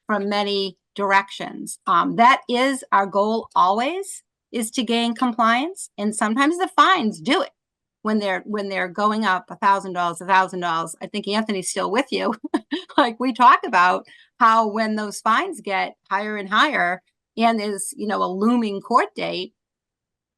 from many directions. That is our goal always, is to gain compliance. And sometimes the fines do it. When they're going up $1,000. I think Anthony's still with you. Like we talk about how when those fines get higher and higher, and there's, you know, a looming court date,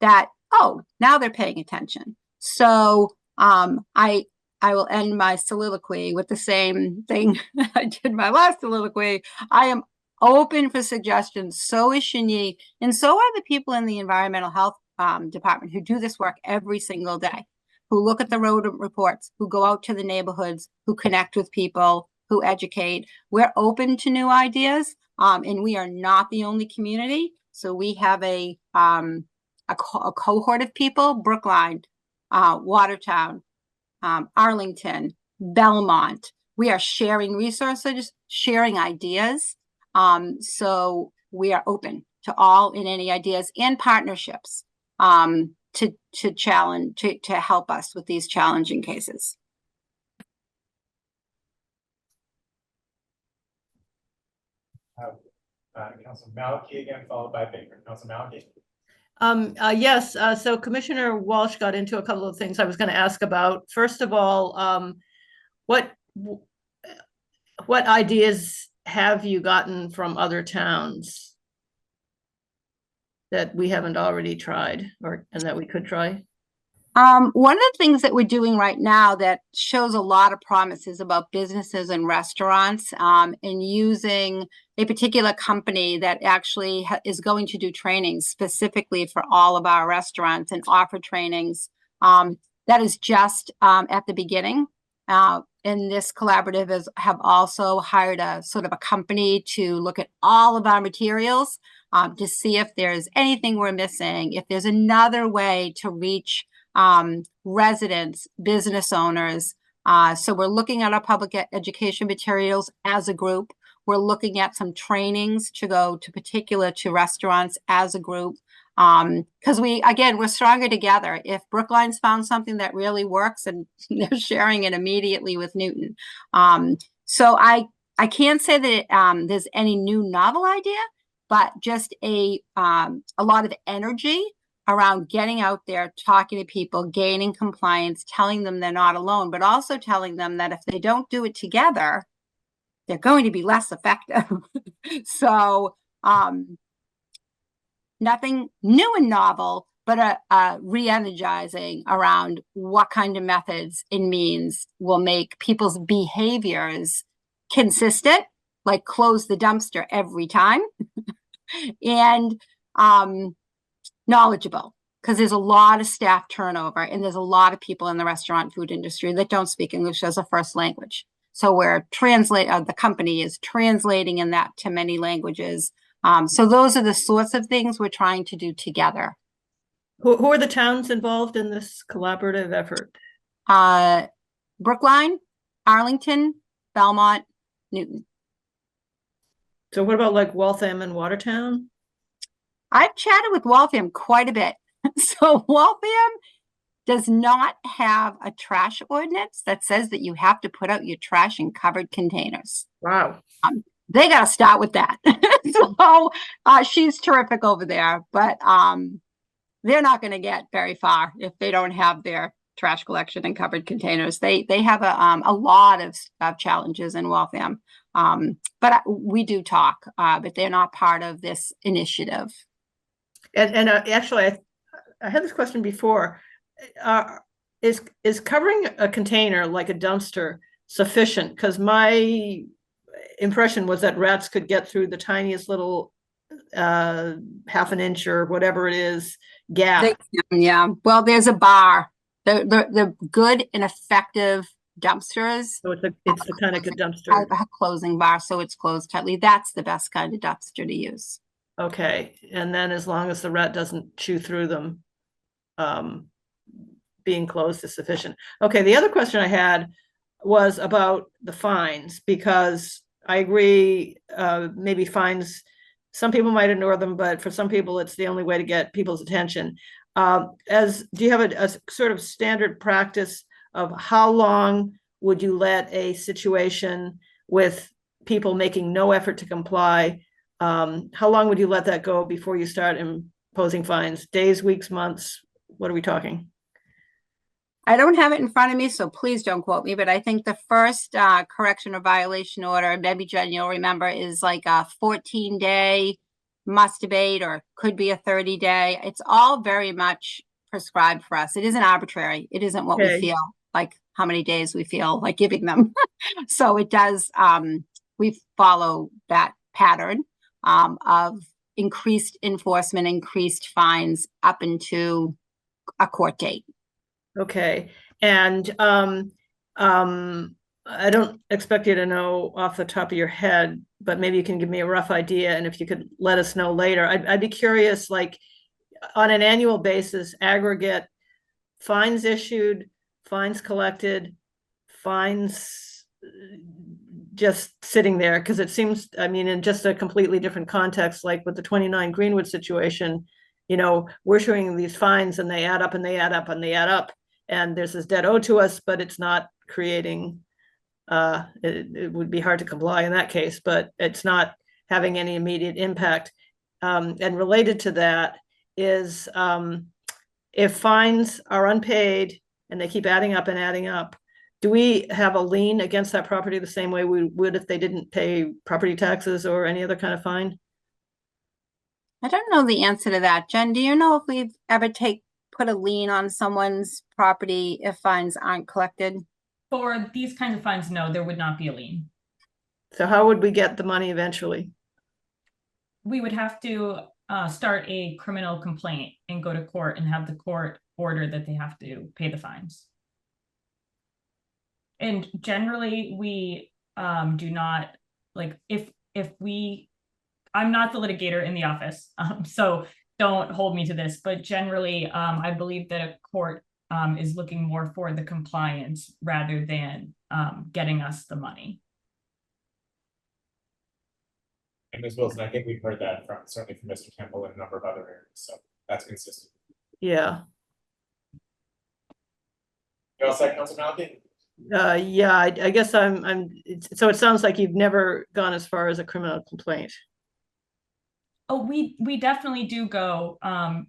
that, oh, now they're paying attention. So I will end my soliloquy with the same thing I did my last soliloquy. I am open for suggestions. So is Shani, and so are the people in the environmental health department who do this work every single day, who look at the rodent reports, who go out to the neighborhoods, who connect with people, who educate. We're open to new ideas, and we are not the only community. So we have a cohort of people: Brookline, Watertown, Arlington, Belmont. We are sharing resources, sharing ideas. So we are open to all and any ideas and partnerships to challenge, to help us with these challenging cases. Councilor Malachy again, followed by Baker. Councilor Malachy. Yes, so Commissioner Walsh got into a couple of things I was going to ask about. First of all, what ideas have you gotten from other towns that we haven't already tried, and that we could try? One of the things that we're doing right now that shows a lot of promises about businesses and restaurants, and using a particular company that actually is going to do trainings specifically for all of our restaurants and offer trainings. That is just at the beginning. And this collaborative have also hired a sort of a company to look at all of our materials to see if there's anything we're missing, if there's another way to reach residents, business owners. So we're looking at our public education materials as a group. We're looking at some trainings to go to restaurants as a group. Because we're stronger together. If Brookline's found something that really works, and they're sharing it immediately with Newton. So I can't say that there's any new novel idea, but just a lot of energy around getting out there, talking to people, gaining compliance, telling them they're not alone, but also telling them that if they don't do it together, they're going to be less effective. So nothing new and novel, but re-energizing around what kind of methods and means will make people's behaviors consistent, like close the dumpster every time, and knowledgeable, because there's a lot of staff turnover, and there's a lot of people in the restaurant food industry that don't speak English as a first language. So the company is translating in that to many languages. So those are the sorts of things we're trying to do together. Who are the towns involved in this collaborative effort? Brookline, Arlington, Belmont, Newton. So what about like Waltham and Watertown? I've chatted with Waltham quite a bit. So Waltham does not have a trash ordinance that says that you have to put out your trash in covered containers. Wow. They got to start with that. So she's terrific over there. But they're not going to get very far if they don't have their trash collection and covered containers. They have a lot of challenges in Waltham. But we do talk, but they're not part of this initiative. And actually, I had this question before. Is covering a container like a dumpster sufficient? Because my impression was that rats could get through the tiniest little half an inch or whatever it is gap. Yeah, well, there's a bar. The good and effective dumpsters. So it's the kind of good dumpster. Have a closing bar, so it's closed tightly. That's the best kind of dumpster to use. Okay, and then as long as the rat doesn't chew through them, being closed is sufficient. Okay, the other question I had was about the fines, because I agree, maybe fines, some people might ignore them, but for some people, it's the only way to get people's attention. Do you have a sort of standard practice of how long would you let a situation with people making no effort to comply, how long would you let that go before you start imposing fines? Days, weeks, months? What are we talking? I don't have it in front of me, so please don't quote me, but I think the first correction or violation order, maybe Jen, you'll remember, is like a 14-day must abate, or could be a 30-day. It's all very much prescribed for us. It isn't arbitrary. It isn't what we feel like, how many days we feel like giving them. So it does, we follow that pattern of increased enforcement, increased fines up into a court date. Okay, and I don't expect you to know off the top of your head, but maybe you can give me a rough idea, and if you could let us know later. I'd be curious, like, on an annual basis, aggregate fines issued, fines collected, fines just sitting there, because it seems, I mean, in just a completely different context, like with the 29 Greenwood situation, you know, we're showing these fines and they add up and they add up and they add up, and there's this debt owed to us, but it's not creating, it would be hard to comply in that case, but it's not having any immediate impact. And related to that is, if fines are unpaid and they keep adding up and adding up, do we have a lien against that property the same way we would if they didn't pay property taxes or any other kind of fine? I don't know the answer to that. Jen, do you know if we've ever put a lien on someone's property if fines aren't collected? For these kinds of fines, no, there would not be a lien. So how would we get the money eventually? We would have to start a criminal complaint and go to court and have the court order that they have to pay the fines. And generally, we do not, like, if I'm not the litigator in the office, so don't hold me to this, but generally, I believe that a court is looking more for the compliance rather than getting us the money. And Ms. Wilson, I think we've heard that from, certainly from Mr. Campbell and a number of other areas, so that's consistent. Yeah. You all set, Councilor Malky? Yeah, I guess so it sounds like you've never gone as far as a criminal complaint. Oh, we definitely do go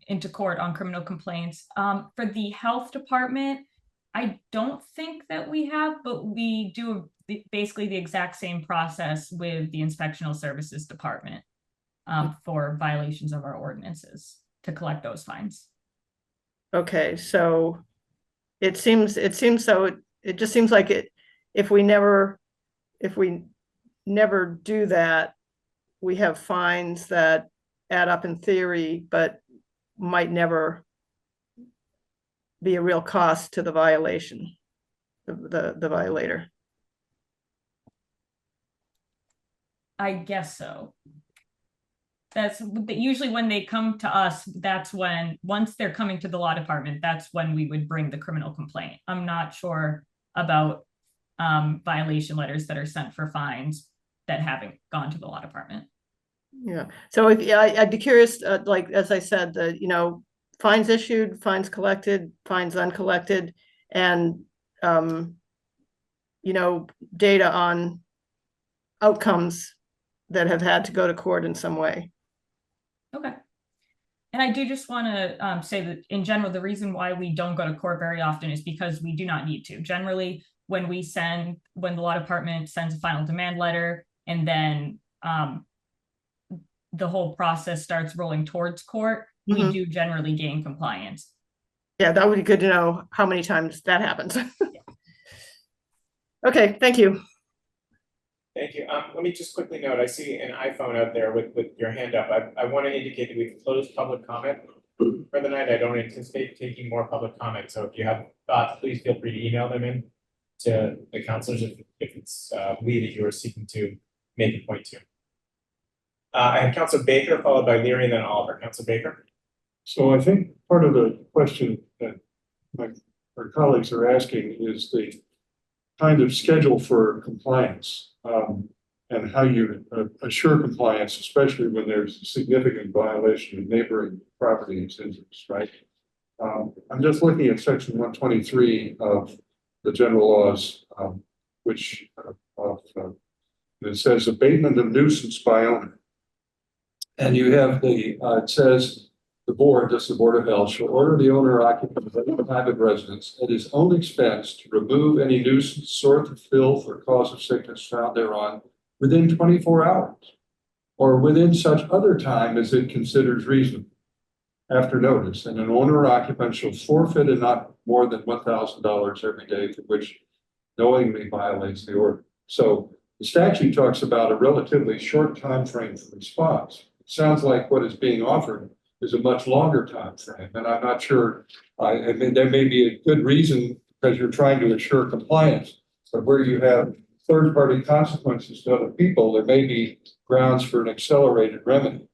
into court on criminal complaints. For the health department, I don't think that we have, but we do basically the exact same process with the inspectional services department for violations of our ordinances to collect those fines. Okay, so it seems so. It just seems like if we never do that, we have fines that add up in theory, but might never be a real cost to the violation, the violator. I guess so. That's usually when they come to us, that's when, once they're coming to the law department, that's when we would bring the criminal complaint. I'm not sure about violation letters that are sent for fines that haven't gone to the law department. Yeah. So I'd be curious, like, as I said, fines issued, fines collected, fines uncollected, and, data on outcomes that have had to go to court in some way. Okay. And I do just want to say that in general, the reason why we don't go to court very often is because we do not need to. Generally, when the law department sends a final demand letter and then the whole process starts rolling towards court, we do generally gain compliance. Yeah, that would be good to know how many times that happens. Okay, thank you. Thank you. Let me just quickly note, I see an iPhone out there with your hand up. I want to indicate that we've closed public comment for the night. I don't anticipate taking more public comment. So if you have thoughts, please feel free to email them in to the counselors if it's we that you are seeking to make a point to. I have Councilor Baker followed by Leary and then Oliver. Councilor Baker. So I think part of the question that our colleagues are asking is the kind of schedule for compliance and how you assure compliance, especially when there's a significant violation of neighboring properties interests, right? I'm just looking at section 123 of the general laws, which it says abatement of nuisance by owner. And you have it says the board, just the Board of Health, shall order the owner or occupant of any private residence at his own expense to remove any nuisance, sort of filth, or cause of sickness found thereon within 24 hours, or within such other time as it considers reasonable, after notice, and an owner or occupant shall forfeit and not more than $1,000 every day for which knowingly violates the order. So the statute talks about a relatively short time frame for response. It sounds like what is being offered is a much longer time frame, and I'm not sure. I mean, there may be a good reason because you're trying to ensure compliance, but where you have third-party consequences to other people, there may be grounds for an accelerated remedy.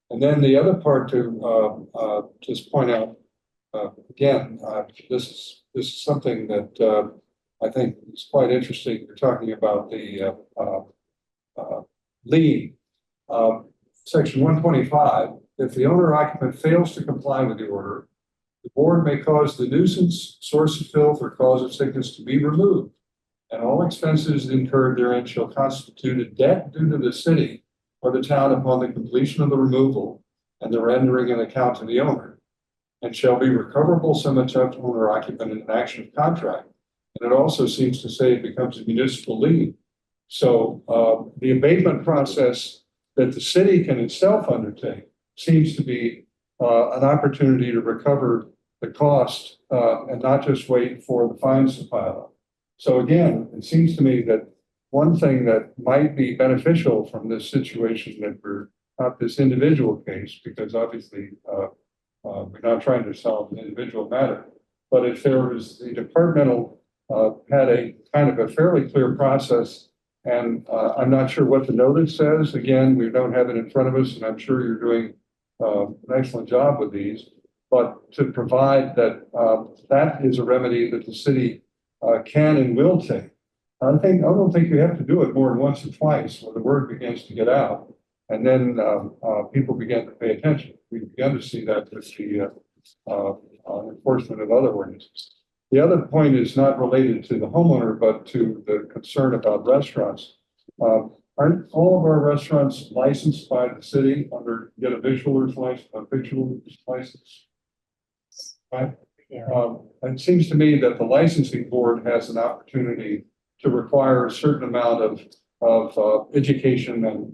And then the other part to just point out again, this is something that I think is quite interesting. You're talking about the lien, section 125. If the owner or occupant fails to comply with the order, the board may cause the nuisance, source of filth, or cause of sickness to be removed, and all expenses incurred therein shall constitute a debt due to the city or the town upon the completion of the removal and the rendering an account to the owner, and shall be recoverable sum of owner or occupant in an action of contract. And it also seems to say it becomes a municipal lien. So the abatement process that the city can itself undertake seems to be an opportunity to recover the cost and not just wait for the fines to pile up. So again, it seems to me that one thing that might be beneficial from this situation that we're not this individual case, because obviously we're not trying to solve an individual matter, but if there was the departmental had a kind of a fairly clear process, and I'm not sure what the notice says. Again, we don't have it in front of us, and I'm sure you're doing an excellent job with these, but to provide that that is a remedy that the city can and will take. I don't think you have to do it more than once or twice where the word begins to get out, and then people begin to pay attention. We've begun to see that with the enforcement of other ordinances. The other point is not related to the homeowner, but to the concern about restaurants. Aren't all of our restaurants licensed by the city under, get a victualer's license? Right? It seems to me that the licensing board has an opportunity to require a certain amount of education, and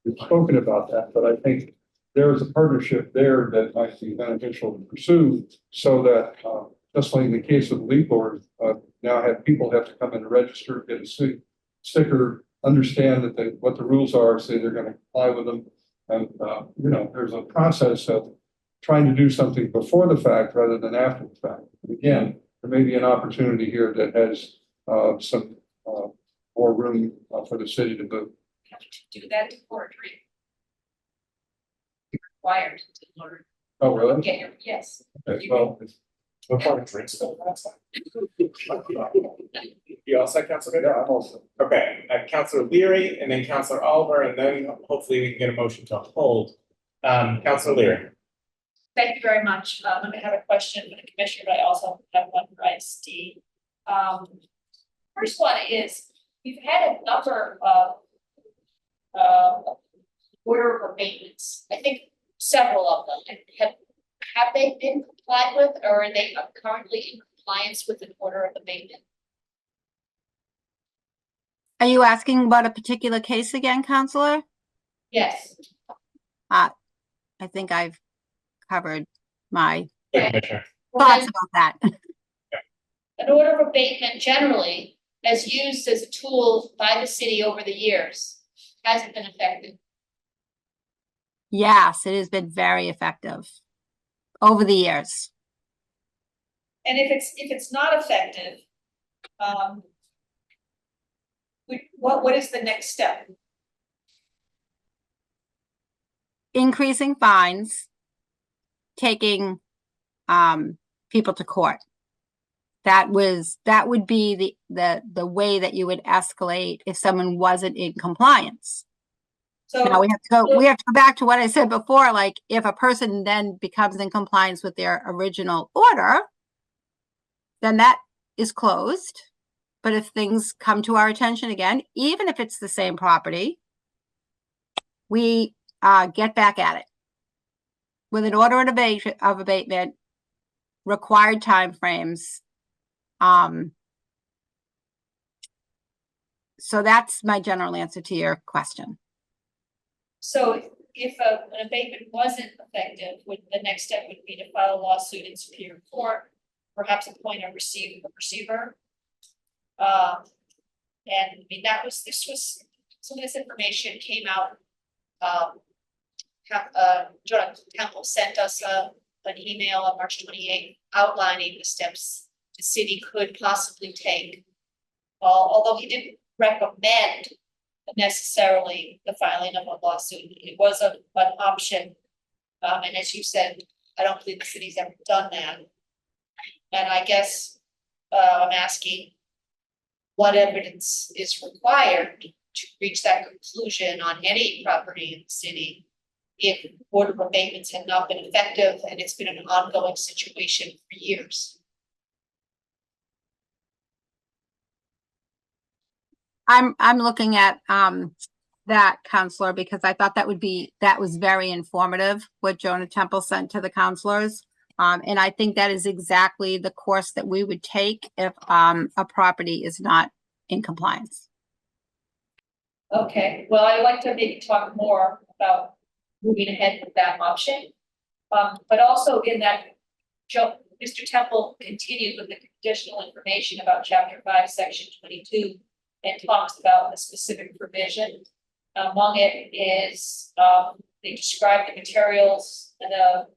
we've spoken about that, but I think there is a partnership there that might be beneficial to pursue, so that just like in the case of the lead board, now people have to come in and register, get a sticker, understand that what the rules are, say they're going to comply with them, and you know, there's a process of trying to do something before the fact rather than after the fact. And again, there may be an opportunity here that has some more room for the city to move. Have to do that to forgery. Required in order Oh, really? to get your, yes. Okay, well, No part of drinks though, that's fine. You all set, Councilor? yeah, I'm also. Okay, Councilor Leary and then Councilor Oliver, and then hopefully we can get a motion to hold. Councilor Leary. Thank you very much. I'm gonna have a question for the commissioner, but I also have one for ISD. First one is, we've had a number of order for maintenance. I think several of them, and have they been complied with, or are they currently in compliance with an order of abatement? Are you asking about a particular case again, Counselor? Yes. I think I've covered my Commissioner. thoughts about that. An order of abatement generally, as used as a tool by the city over the years, has it been effective? Yes, it has been very effective over the years. And if it's not effective, what is the next step? Increasing fines, taking people to court. That would be the way that you would escalate if someone wasn't in compliance. So now we have to go back to what I said before, like if a person then becomes in compliance with their original order, then that is closed. But if things come to our attention again, even if it's the same property, we get back at it with an order of abatement, required timeframes. So that's my general answer to your question. So if an abatement wasn't effective, the next step would be to file a lawsuit in Superior Court, perhaps appoint a receiver. And I mean, some of this information came out. Jonathan Temple sent us an email on March 28th outlining the steps the city could possibly take. Although he didn't recommend necessarily the filing of a lawsuit, it was an option. And as you said, I don't believe the city's ever done that. And I guess I'm asking what evidence is required to reach that conclusion on any property in the city if order of abatements had not been effective and it's been an ongoing situation for years. I'm looking at that, Counselor, because I thought that was very informative what Jonah Temple sent to the counselors. And I think that is exactly the course that we would take if a property is not in compliance. Okay, well, I'd like to maybe talk more about moving ahead with that option. But also in that, Mr. Temple continued with the additional information about Chapter 5, Section 22, and talks about the specific provision. Among it is they describe the materials and the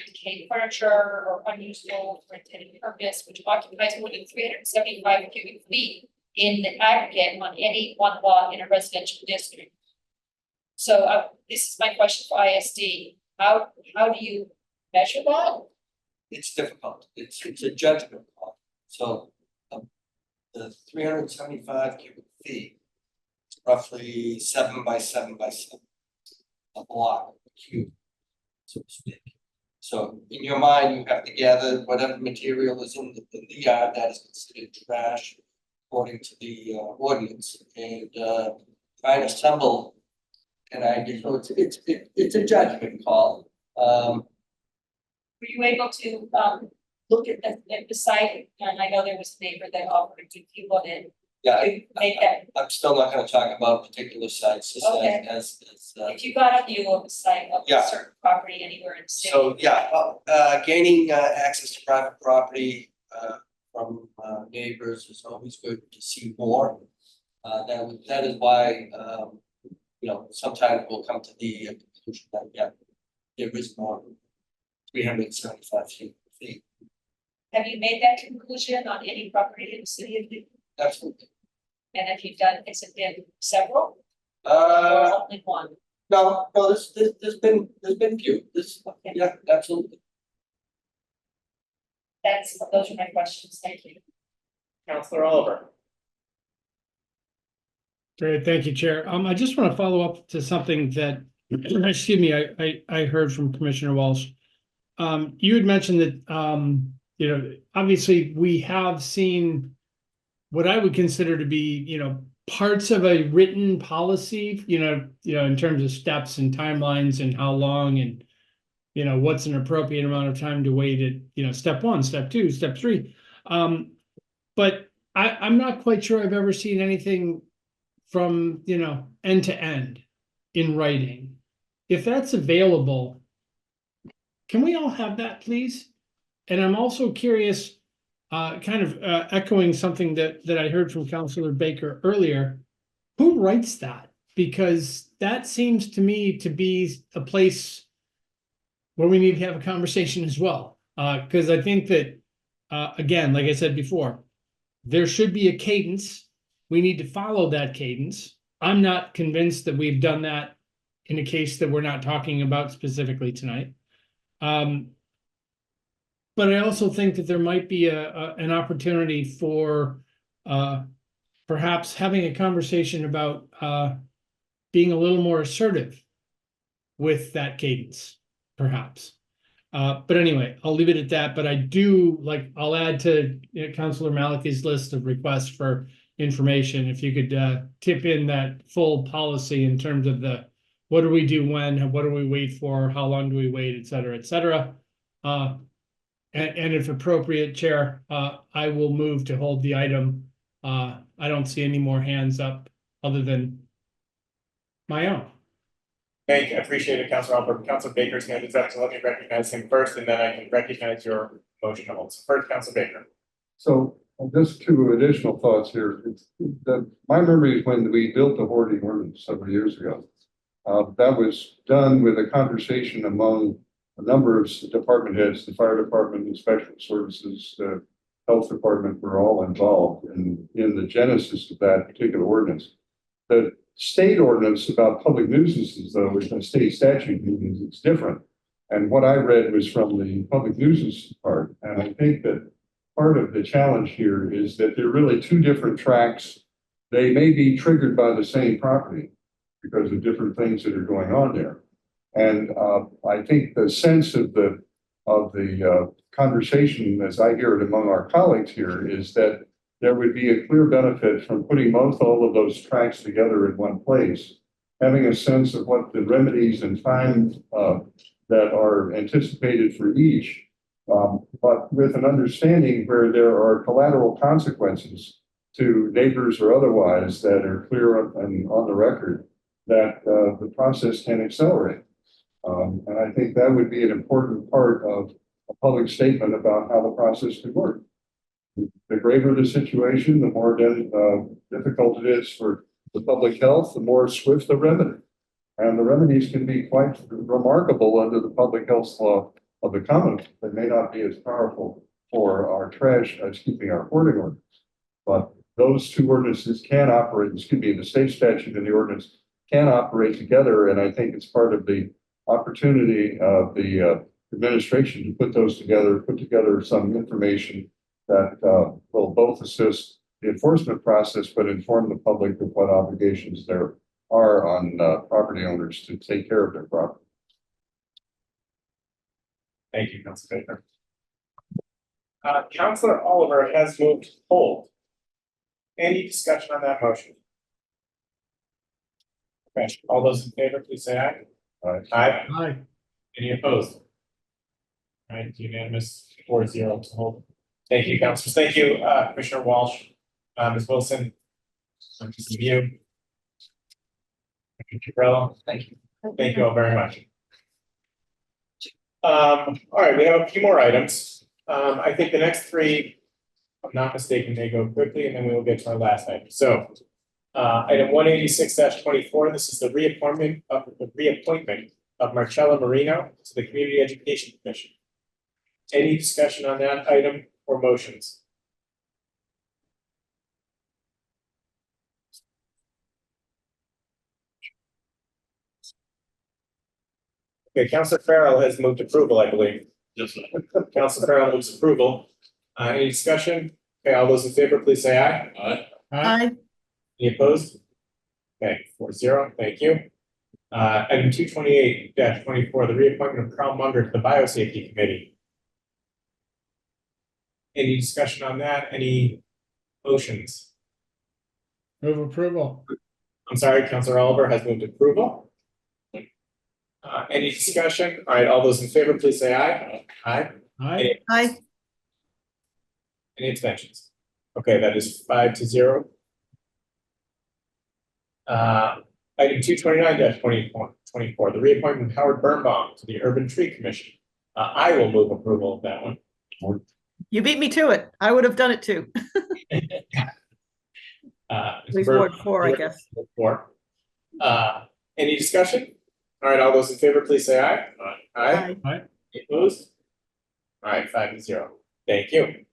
decayed furniture or unusable for intended purpose, which occupies more than 375 cubic feet in the aggregate on any one lot in a residential district. So this is my question for ISD. How do you measure that? It's difficult. It's a judgment call. So the 375 cubic feet, is roughly 7 by 7 by 7, a block, a cube, so to speak. So in your mind, you have to gather whatever material is in the yard that is considered trash according to the ordinance, and trying to assemble an idea. So it's a judgment call. Were you able to look at the site? And I know there was a neighbor that offered to you on it. Yeah, Make that. I'm still not going to talk about particular sites just Okay. as If you got a view of the site of Yeah. a certain property anywhere in the city. So, yeah, gaining access to private property from neighbors is always good to see more. That is why, sometimes we'll come to the conclusion that, there is more than 375 feet. Have you made that conclusion on any property in the city of Newton? Absolutely. And have you done, has it been several? Or only one? No, there's been few. Yeah, absolutely. Those are my questions. Thank you. Counselor Oliver. Great, thank you, Chair. I just want to follow up to something that, excuse me, I heard from Commissioner Walsh. You had mentioned that, obviously we have seen what I would consider to be, parts of a written policy, in terms of steps and timelines and how long and, what's an appropriate amount of time to wait at, step 1, step 2, step 3. But I'm not quite sure I've ever seen anything from, end to end in writing. If that's available, can we all have that, please? And I'm also curious, echoing something that I heard from Councilor Baker earlier, who writes that? Because that seems to me to be a place where we need to have a conversation as well. Because I think that, again, like I said before, there should be a cadence. We need to follow that cadence. I'm not convinced that we've done that in a case that we're not talking about specifically tonight. But I also think that there might be an opportunity for perhaps having a conversation about being a little more assertive with that cadence, perhaps. But anyway, I'll leave it at that. But I do I'll add to Councilor Malachi's list of requests for information. If you could tip in that full policy in terms of what do we do when, what do we wait for, how long do we wait, et cetera, et cetera. And if appropriate, Chair, I will move to hold the item. I don't see any more hands up other than my own. Thank you. I appreciate it, Councilor Alpert. Councilor Baker's hand is up, so let me recognize him first, and then I can recognize your motion to hold. So first, Councilor Baker. So just 2 additional thoughts here. My memory is when we built the hoarding ordinance several years ago. That was done with a conversation among a number of department heads. The fire department, inspection services, the health department were all involved in the genesis of that particular ordinance. The state ordinance about public nuisances, though, which a state statute means it's different. And what I read was from the public nuisance part. And I think that part of the challenge here is that they're really 2 different tracks. They may be triggered by the same property because of different things that are going on there. And I think the sense of the conversation, as I hear it among our colleagues here, is that there would be a clear benefit from putting all of those tracks together in one place, having a sense of what the remedies and time that are anticipated for each, but with an understanding where there are collateral consequences to neighbors or otherwise that are clear and on the record, that the process can accelerate. And I think that would be an important part of a public statement about how the process could work. The graver the situation, the more difficult it is for the public health, the more swift the remedy. And the remedies can be quite remarkable under the public health law of the Commonwealth. They may not be as powerful for our our hoarding ordinance. But those 2 ordinances can operate, the state statute and the ordinance can operate together. And I think it's part of the opportunity of the administration to put together some information that will both assist the enforcement process, but inform the public of what obligations there are on property owners to take care of their property. Thank you, Councilor Baker. Councilor Oliver has moved to hold. Any discussion on that motion? Okay, all those in favor, please say aye. Aye. Aye. Aye. Any opposed? All right, unanimous 4-0 to hold. Thank you, councilors. Thank you, Commissioner Walsh, Ms. Wilson, Ms. Mew, Mr. Chiarello. Thank you. Thank you all very much. All right, we have a few more items. I think the next 3, if I'm not mistaken, they go quickly, and then we will get to our last item. So, item 186-24. This is the reappointment of Marcella Marino to the Community Education Commission. Any discussion on that item or motions? Okay, Councilor Farrell has moved approval, I believe. Yes, sir. Councilor Farrell moves approval. Any discussion? Okay, all those in favor, please say aye. Aye. Aye. Any opposed? Okay, 4-0, thank you. Item 228-24, the reappointment of Carl Munger to the Biosafety Committee. Any discussion on that? Any motions? Move approval. I'm sorry, Counselor Oliver has moved approval. Any discussion? All right, all those in favor, please say aye. Aye. Aye. Aye. Any abstentions? Okay, that is 5-0. Item 229-24, the reappointment of Howard Birnbaum to the Urban Tree Commission. I will move approval of that one. You beat me to it. I would have done it too. At least Ward 4, I guess. Any discussion? All right, all those in favor, please say aye. Aye. Aye. Opposed? All right, 5-0. Thank you.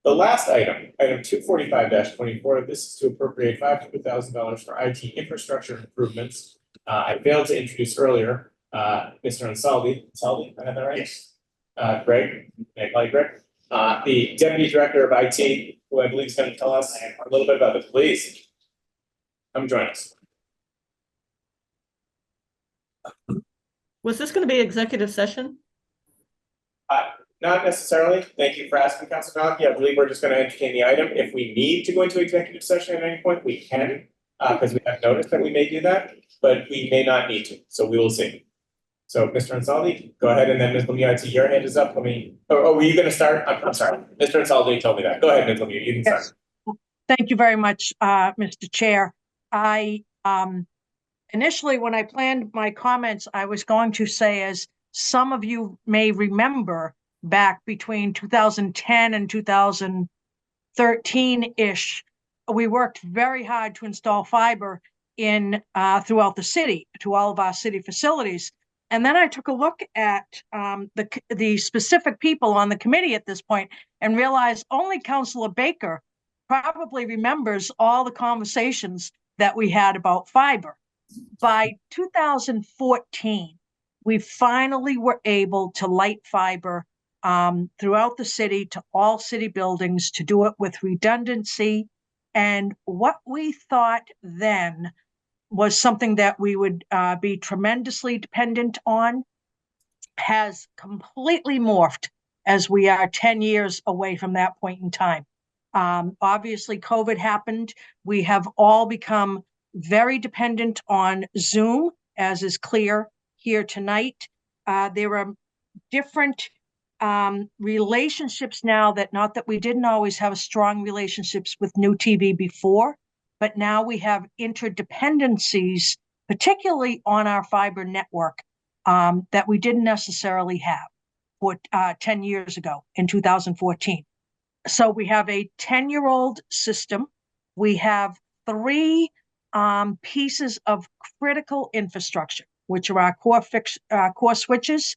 The last item, item 245-24, this is to appropriate $500,000 for IT infrastructure improvements. I failed to introduce earlier, Mr. Ansaldi, I have that right? Yes. Greg, Greg, the Deputy Director of IT, who I believe is going to tell us a little bit about this. Please come join us. Was this going to be executive session? Not necessarily. Thank you for asking, Councilor Malaki. I believe we're just going to entertain the item. If we need to go into executive session at any point, we can, because we have noticed that we may do that, but we may not need to. So we will see. So, Mr. Ansaldi, go ahead, and then Ms. Lemieux, I see your hand is up. Let me. Oh, were you going to start? I'm sorry, Mr. Ansaldi told me that. Go ahead, Ms. Lemieux. You can start. Thank you very much, Mr. Chair. I initially, when I planned my comments, I was going to say, as some of you may remember, back between 2010 and 2013-ish, we worked very hard to install fiber in throughout the city to all of our city facilities. And then I took a look at the specific people on the committee at this point and realized only Councilor Baker probably remembers all the conversations that we had about fiber. By 2014, we finally were able to light fiber throughout the city to all city buildings, to do it with redundancy. And what we thought then was something that we would be tremendously dependent on has completely morphed as we are 10 years away from that point in time. Obviously, COVID happened. We have all become very dependent on Zoom, as is clear here tonight. There are different relationships now that, not that we didn't always have strong relationships with New TV before, but now we have interdependencies, particularly on our fiber network, that we didn't necessarily have 10 years ago in 2014. So we have a 10-year-old system. We have 3 pieces of critical infrastructure, which are our core switches.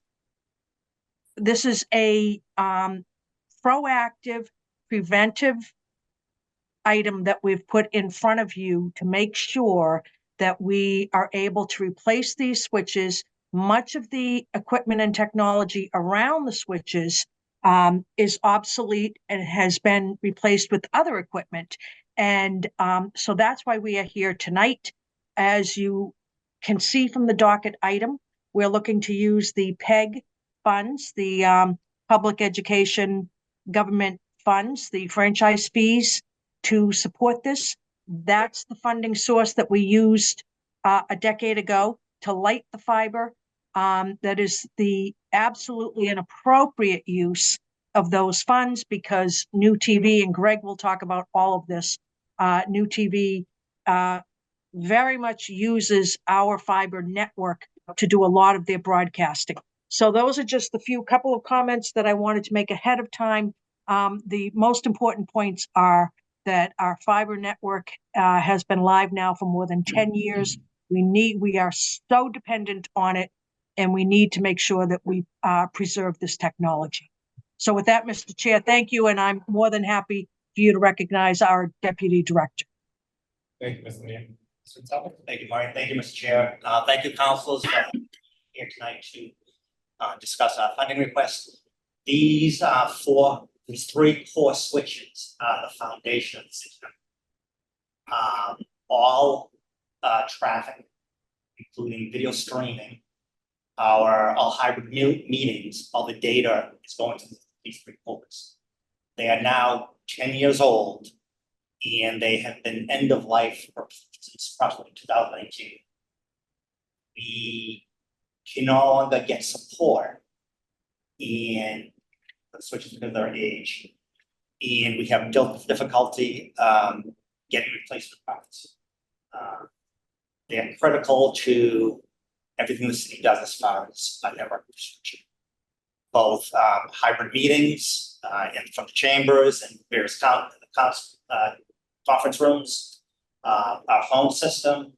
This is a proactive, preventive item that we've put in front of you to make sure that we are able to replace these switches. Much of the equipment and technology around the switches is obsolete and has been replaced with other equipment. And so that's why we are here tonight. As you can see from the docket item, we're looking to use the PEG funds, the public education government funds, the franchise fees to support this. That's the funding source that we used a decade ago to light the fiber. That is the absolutely an appropriate use of those funds, because New TV, and Greg will talk about all of this, New TV very much uses our fiber network to do a lot of their broadcasting. So those are just the couple of comments that I wanted to make ahead of time. The most important points are that our fiber network has been live now for more than 10 years. We are so dependent on it, and we need to make sure that we preserve this technology. So with that, Mr. Chair, thank you, and I'm more than happy for you to recognize our Deputy Director. Thank you, Ms. Lemieux. Mr. Talbot? Thank you, Martin. Thank you, Mr. Chair. Thank you, councilors, for here tonight to discuss our funding request. These 3 core switches are the foundation of the system. All traffic, including video streaming, all hybrid meetings, all the data is going to these 3 cores. They are now 10 years old, And they have been end of life since approximately 2018. We can no longer get support and the switches because of their age. And we have difficulty getting replacement parts. They're critical to everything the city does as far as network infrastructure. Both hybrid meetings and from the chambers and various conference rooms, our phone system,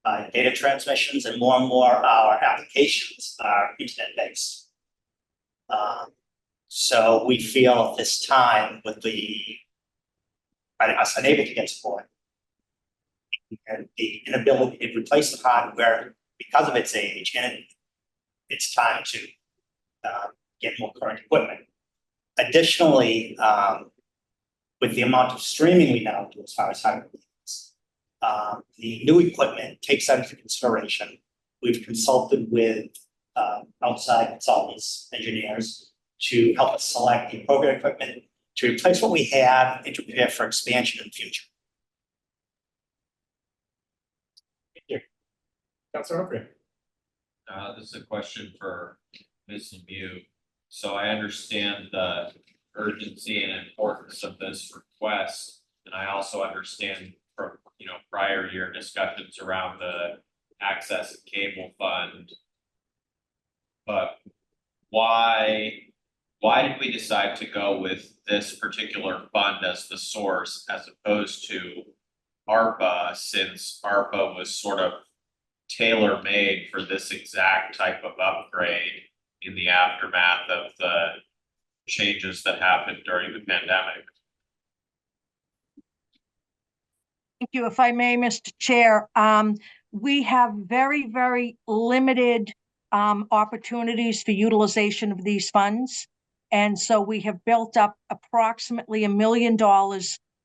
data transmissions, and more our applications are internet-based. So we feel at this time with us unable to get support and the inability to replace the hardware because of its age, and it's time to get more current equipment. Additionally, with the amount of streaming we now do as far as hybrid meetings, the new equipment takes that into consideration. We've consulted with outside consultants, engineers, to help us select the appropriate equipment to replace what we have and to prepare for expansion in the future. Thank you. Councilor O'Brien. This is a question for Ms. Lemieux. So I understand the urgency and importance of this request, and I also understand from prior year discussions around the access and cable fund. But why did we decide to go with this particular fund as the source as opposed to ARPA, since ARPA was sort of tailor-made for this exact type of upgrade in the aftermath of the changes that happened during the pandemic? Thank you. If I may, Mr. Chair, we have very, very limited opportunities for utilization of these funds. And so we have built up approximately $1 million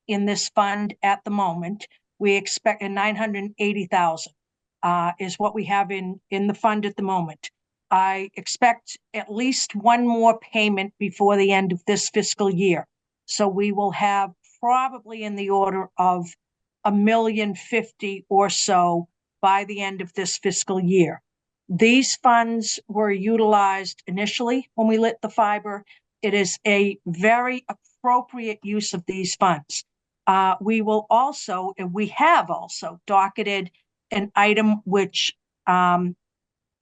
in this fund at the moment. We expect $980,000 is what we have in the fund at the moment. I expect at least one more payment before the end of this fiscal year. So we will have probably in the order of $1,050,000 or so by the end of this fiscal year. These funds were utilized initially when we lit the fiber. It is a very appropriate use of these funds. We have also docketed an item which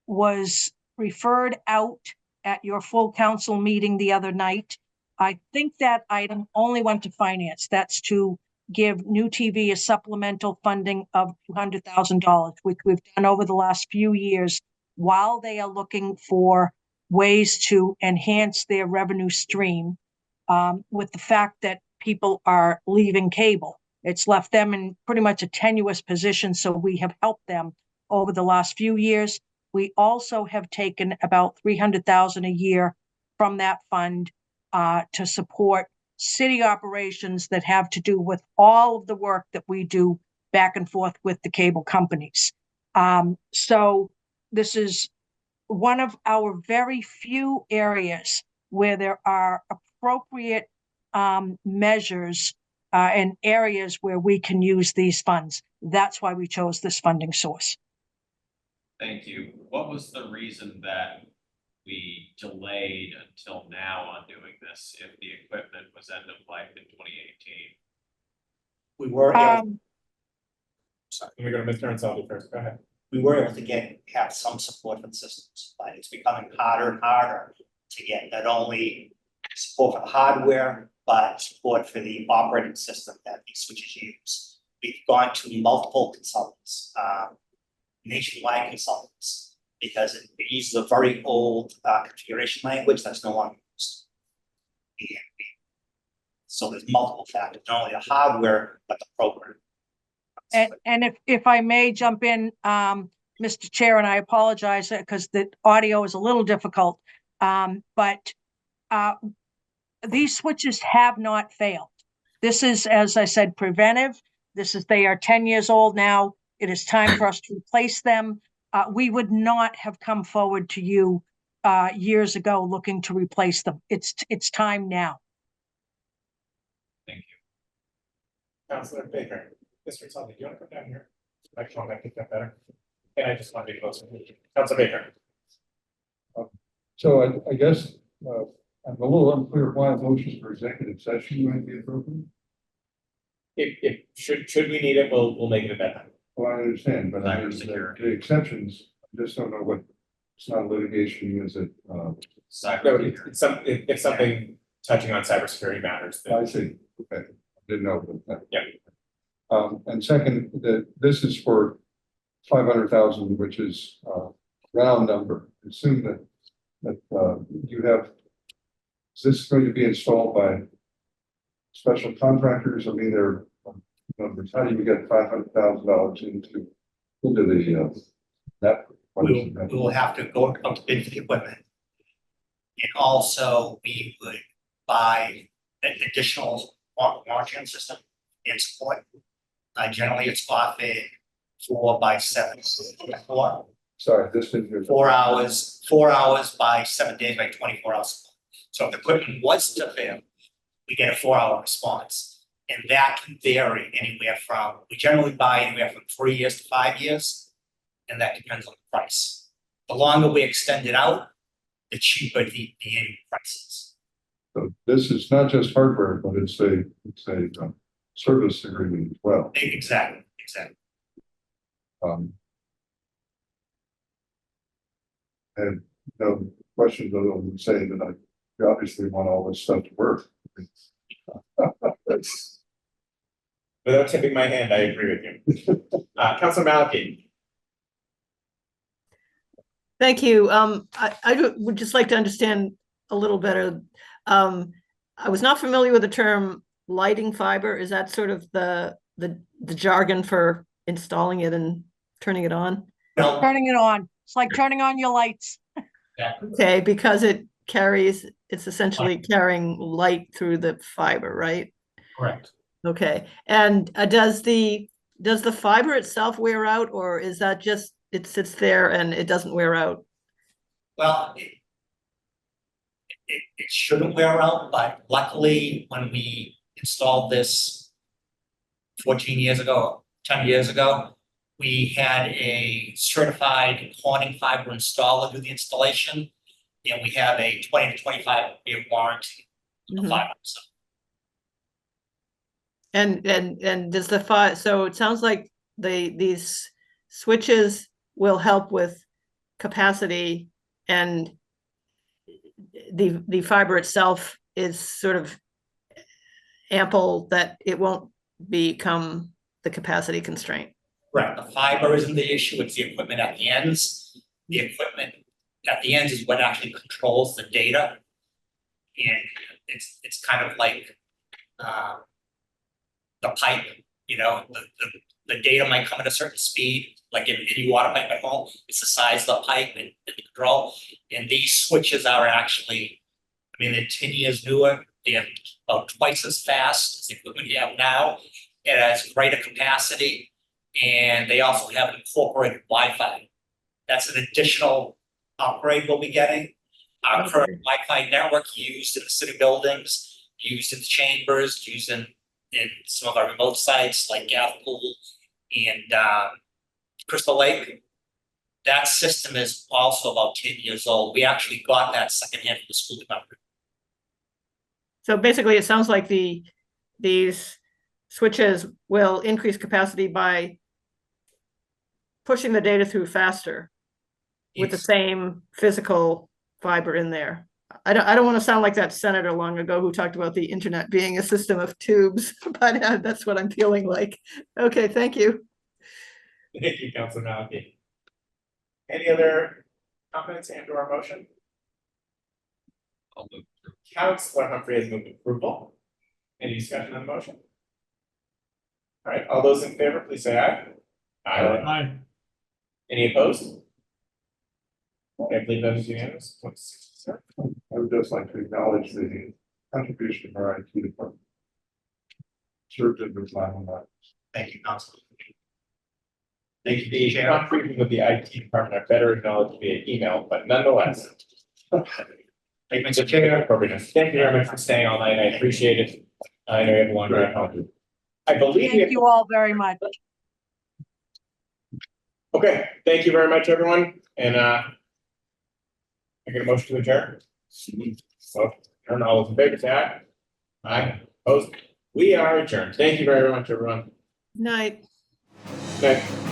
was referred out at your full council meeting the other night. I think that item only went to finance. That's to give New TV a supplemental funding of $200,000, which we've done over the last few years while they are looking for ways to enhance their revenue stream with the fact that people are leaving cable. It's left them in pretty much a tenuous position, so we have helped them over the last few years. We also have taken about $300,000 a year from that fund to support city operations that have to do with all of the work that we do back and forth with the cable companies. So this is one of our very few areas where there are appropriate measures and areas where we can use these funds. That's why we chose this funding source. Thank you. What was the reason that we delayed until now on doing this if the equipment was end of life in 2018? We were able, Let me go to Mr. Ansaldi first. Go ahead. we were able to have some support from systems, but it's becoming harder and harder to get not only support for the hardware, but support for the operating system that these switches use. We've gone to multiple consultants, nationwide consultants, because it uses a very old configuration language that's no longer used. So there's multiple factors, not only the hardware, but the program. And if I may jump in, Mr. Chair, and I apologize because the audio is a little difficult, but these switches have not failed. This is, as I said, preventive. They are 10 years old now. It is time for us to replace them. We would not have come forward to you years ago looking to replace them. It's time now. Thank Counselor Baker, Mr. Sullivan, do you want to come down here? Microphone might pick up better. And I just want to be closer. Counselor Baker. So I guess, I'm a little unclear why motions for executive session might be appropriate. If should we need it, we'll make it at that time. Well, I understand, but I mean, the exceptions, I just don't know what, it's not litigation, is it? No, it's something touching on cybersecurity matters. I see, okay, I didn't know about that. Yeah. And second, this is for 500,000, which is round number. Assume that you have, is this going to be installed by special contractors? I mean, they're numbers. How do you get $500,000 into the that? We will have to go out to bid for the equipment. And also we would buy an additional monitoring system and support. Generally it's off a 4 by 7. Sorry, this didn't. 4 hours by 7 days by 24 hours. So if the equipment was to fail, we get a 4-hour response. And that can vary anywhere from, we generally buy anywhere from 3 years to 5 years. And that depends on the price. The longer we extend it out, the cheaper the annual prices. So this is not just hardware, but it's a service agreement as well. Exactly. And no questions other than saying that I obviously want all this stuff to work. Without tipping my hand, I agree with you. Councilor Maliki. Thank you. I would just like to understand a little better. I was not familiar with the term lighting fiber. Is that sort of the jargon for installing it and turning it on? Turning it on. It's like turning on your lights. Okay, because it's essentially carrying light through the fiber, right? Correct. Okay, and does the fiber itself wear out, or is that just it sits there and it doesn't wear out? Well, it shouldn't wear out, but luckily when we installed this 14 years ago, 10 years ago, we had a certified Corning fiber installer do the installation, and we have a 20 to 25 year warranty on the fiber. So. And does the fiber? So it sounds like these switches will help with capacity, and the fiber itself is sort of ample that it won't become the capacity constraint. Right, the fiber isn't the issue, it's the equipment at the ends. The equipment at the ends is what actually controls the data. And it's kind of like the pipe, the data might come at a certain speed, like in any water pipe at home, it's the size of the pipe and the control. And these switches are actually, they're 10 years newer, they're about twice as fast as the equipment you have now. It has greater capacity, and they also have incorporated Wi-Fi. That's an additional upgrade we'll be getting. Our current Wi-Fi network used in the city buildings, used in the chambers, used in some of our remote sites like Gathpool and Crystal Lake. That system is also about 10 years old. We actually got that secondhand from the school department. So basically, it sounds like these switches will increase capacity by pushing the data through faster with the same physical fiber in there. I don't want to sound like that senator long ago who talked about the internet being a system of tubes, but that's what I'm feeling like. Okay, thank you. Thank you, Councilor Maliki. Any other comments and or motion? Councilor Humphrey has moved approval. Any discussion on the motion? All right, all those in favor, please say aye. Aye. Any opposed? Okay, I believe that is unanimous. I would just like to acknowledge the contribution of our IT department. Served in good time on that. Thank you, Councilor. Thank you, the contribution of the IT department are better acknowledged via email, but nonetheless. Thank you, Mr. Chair. Thank you very much for staying all night. I appreciate it. I know you have a long drive home. I believe we Thank have, you all very much. okay, thank you very much, everyone, and I get a motion to adjourn. So, turn all those in favor, say aye. Aye, opposed, we are adjourned. Thank you very much, everyone. Night. Good night.